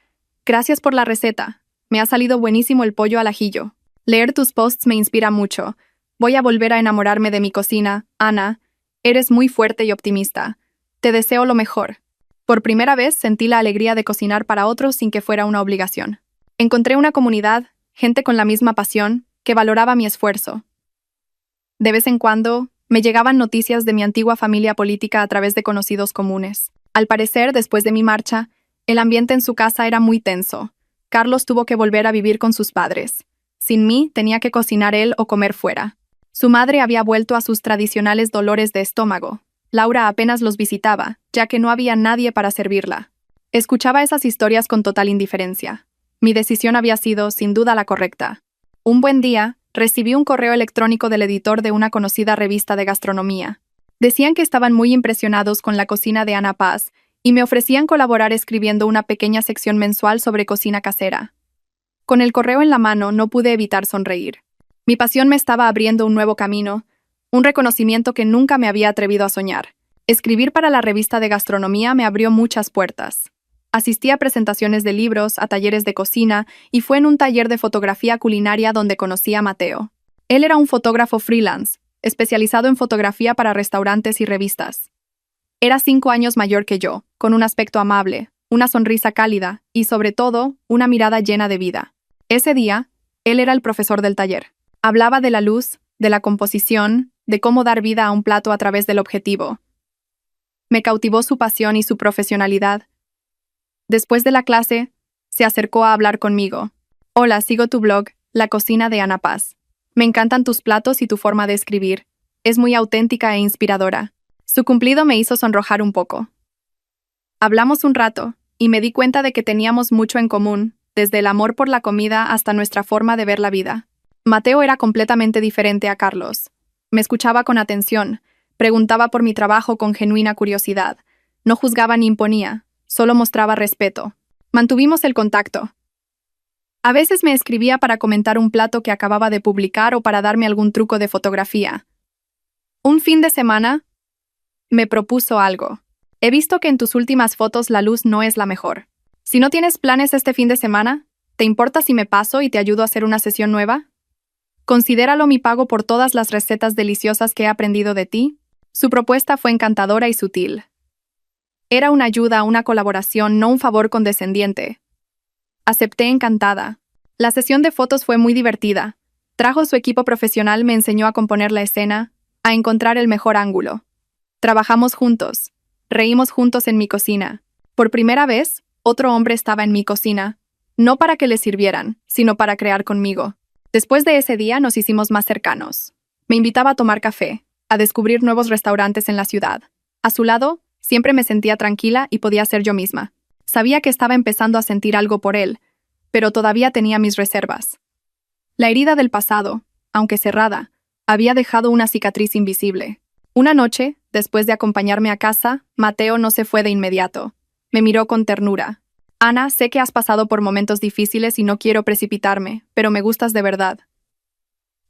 Gracias por la receta. Me ha salido buenísimo el pollo al ajillo. Leer tus posts me inspira mucho. Voy a volver a enamorarme de mi cocina, Ana. Eres muy fuerte y optimista. Te deseo lo mejor. Por primera vez sentí la alegría de cocinar para otros sin que fuera una obligación. Encontré una comunidad, gente con la misma pasión, que valoraba mi esfuerzo. De vez en cuando, me llegaban noticias de mi antigua familia política a través de conocidos comunes. Al parecer, después de mi marcha, el ambiente en su casa era muy tenso. Carlos tuvo que volver a vivir con sus padres. Sin mí, tenía que cocinar él o comer fuera. Su madre había vuelto a sus tradicionales dolores de estómago. Laura apenas los visitaba, ya que no había nadie para servirla. Escuchaba esas historias con total indiferencia. Mi decisión había sido, sin duda, la correcta. Un buen día, recibí un correo electrónico del editor de una conocida revista de gastronomía. Decían que estaban muy impresionados con la cocina de Ana Paz y me ofrecían colaborar escribiendo una pequeña sección mensual sobre cocina casera. Con el correo en la mano no pude evitar sonreír. Mi pasión me estaba abriendo un nuevo camino, un reconocimiento que nunca me había atrevido a soñar. Escribir para la revista de gastronomía me abrió muchas puertas. Asistí a presentaciones de libros, a talleres de cocina y fue en un taller de fotografía culinaria donde conocí a Mateo. Él era un fotógrafo freelance, especializado en fotografía para restaurantes y revistas. Era 5 años mayor que yo, con un aspecto amable, una sonrisa cálida y, sobre todo, una mirada llena de vida. Ese día, él era el profesor del taller. Hablaba de la luz, de la composición, de cómo dar vida a un plato a través del objetivo. Me cautivó su pasión y su profesionalidad. Después de la clase, Se acercó a hablar conmigo. Hola, sigo tu blog, La Cocina de Ana Paz. Me encantan tus platos y tu forma de escribir. Es muy auténtica e inspiradora. Su cumplido me hizo sonrojar un poco. Hablamos un rato, y me di cuenta de que teníamos mucho en común, desde el amor por la comida hasta nuestra forma de ver la vida. Mateo era completamente diferente a Carlos. Me escuchaba con atención, preguntaba por mi trabajo con genuina curiosidad. No juzgaba ni imponía, solo mostraba respeto. Mantuvimos el contacto. A veces me escribía para comentar un plato que acababa de publicar o para darme algún truco de fotografía. Un fin de semana, me propuso algo. He visto que en tus últimas fotos la luz no es la mejor. Si no tienes planes este fin de semana, ¿te importa si me paso y te ayudo a hacer una sesión nueva? Considéralo mi pago por todas las recetas deliciosas que he aprendido de ti. Su propuesta fue encantadora y sutil. Era una ayuda, una colaboración, no un favor condescendiente. Acepté encantada. La sesión de fotos fue muy divertida. Trajo su equipo profesional, me enseñó a componer la escena, a encontrar el mejor ángulo. Trabajamos juntos. Reímos juntos en mi cocina. Por primera vez, otro hombre estaba en mi cocina, no para que le sirvieran, sino para crear conmigo. Después de ese día nos hicimos más cercanos. Me invitaba a tomar café, a descubrir nuevos restaurantes en la ciudad. A su lado, siempre me sentía tranquila y podía ser yo misma. Sabía que estaba empezando a sentir algo por él, pero todavía tenía mis reservas. La herida del pasado, aunque cerrada, había dejado una cicatriz invisible. Una noche, después de acompañarme a casa, Mateo no se fue de inmediato. Me miró con ternura. Ana, sé que has pasado por momentos difíciles y no quiero precipitarme, pero me gustas de verdad.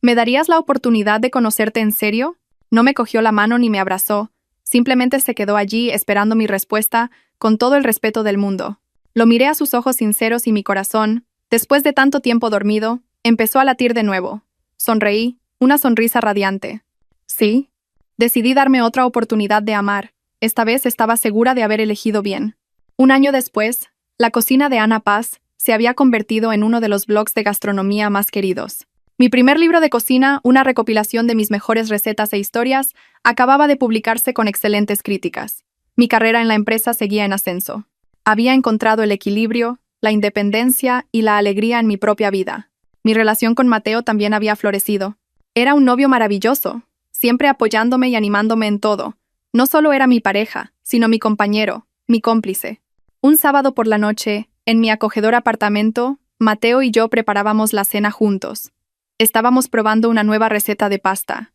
¿Me darías la oportunidad de conocerte en serio? No me cogió la mano ni me abrazó, simplemente se quedó allí esperando mi respuesta con todo el respeto del mundo. Lo miré a sus ojos sinceros y mi corazón, después de tanto tiempo dormido, empezó a latir de nuevo. Sonreí, una sonrisa radiante. Sí. Decidí darme otra oportunidad de amar. Esta vez estaba segura de haber elegido bien. Un año después, La Cocina de Ana Paz se había convertido en uno de los blogs de gastronomía más queridos. Mi primer libro de cocina, una recopilación de mis mejores recetas e historias, acababa de publicarse con excelentes críticas. Mi carrera en la empresa seguía en ascenso. Había encontrado el equilibrio, la independencia y la alegría en mi propia vida. Mi relación con Mateo también había florecido. Era un novio maravilloso, siempre apoyándome y animándome en todo. No solo era mi pareja, sino mi compañero, mi cómplice. Un sábado por la noche, en mi acogedor apartamento, Mateo y yo preparábamos la cena juntos. Estábamos probando una nueva receta de pasta.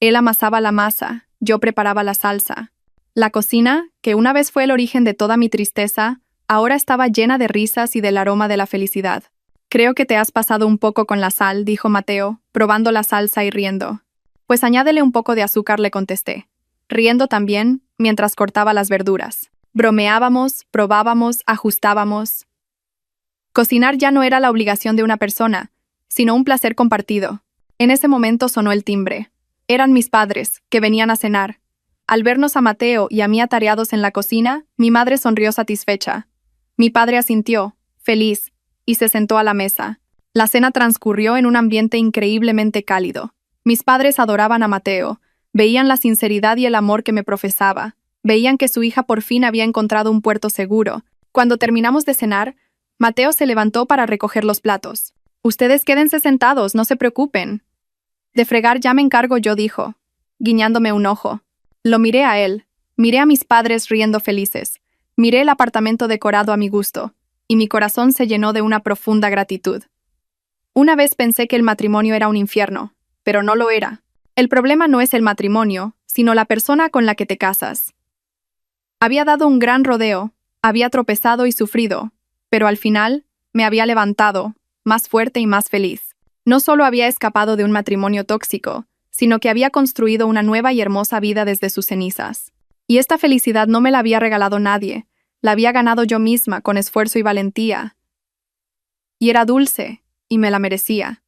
Él amasaba la masa, yo preparaba la salsa. La cocina, que una vez fue el origen de toda mi tristeza, ahora estaba llena de risas y del aroma de la felicidad. Creo que te has pasado un poco con la sal, dijo Mateo, probando la salsa y riendo. Pues añádele un poco de azúcar, le contesté, riendo también, mientras cortaba las verduras. Bromeábamos, probábamos, ajustábamos. Cocinar ya no era la obligación de una persona, sino un placer compartido. En ese momento sonó el timbre. Eran mis padres, que venían a cenar. Al vernos a Mateo y a mí atareados en la cocina, mi madre sonrió satisfecha. Mi padre asintió, feliz, y se sentó a la mesa. La cena transcurrió en un ambiente increíblemente cálido. Mis padres adoraban a Mateo, veían la sinceridad y el amor que me profesaba, veían que su hija por fin había encontrado un puerto seguro. Cuando terminamos de cenar, Mateo se levantó para recoger los platos. Ustedes quédense sentados, no se preocupen. De fregar ya me encargo yo, dijo, guiñándome un ojo. Lo miré a él, miré a mis padres riendo felices, miré el apartamento decorado a mi gusto, y mi corazón se llenó de una profunda gratitud. Una vez pensé que el matrimonio era un infierno, pero no lo era. El problema no es el matrimonio, sino la persona con la que te casas. Había dado un gran rodeo, había tropezado y sufrido, pero al final me había levantado, más fuerte y más feliz. No solo había escapado de un matrimonio tóxico, sino que había construido una nueva y hermosa vida desde sus cenizas. Y esta felicidad no me la había regalado nadie, la había ganado yo misma con esfuerzo y valentía. Y era dulce, y me la merecía.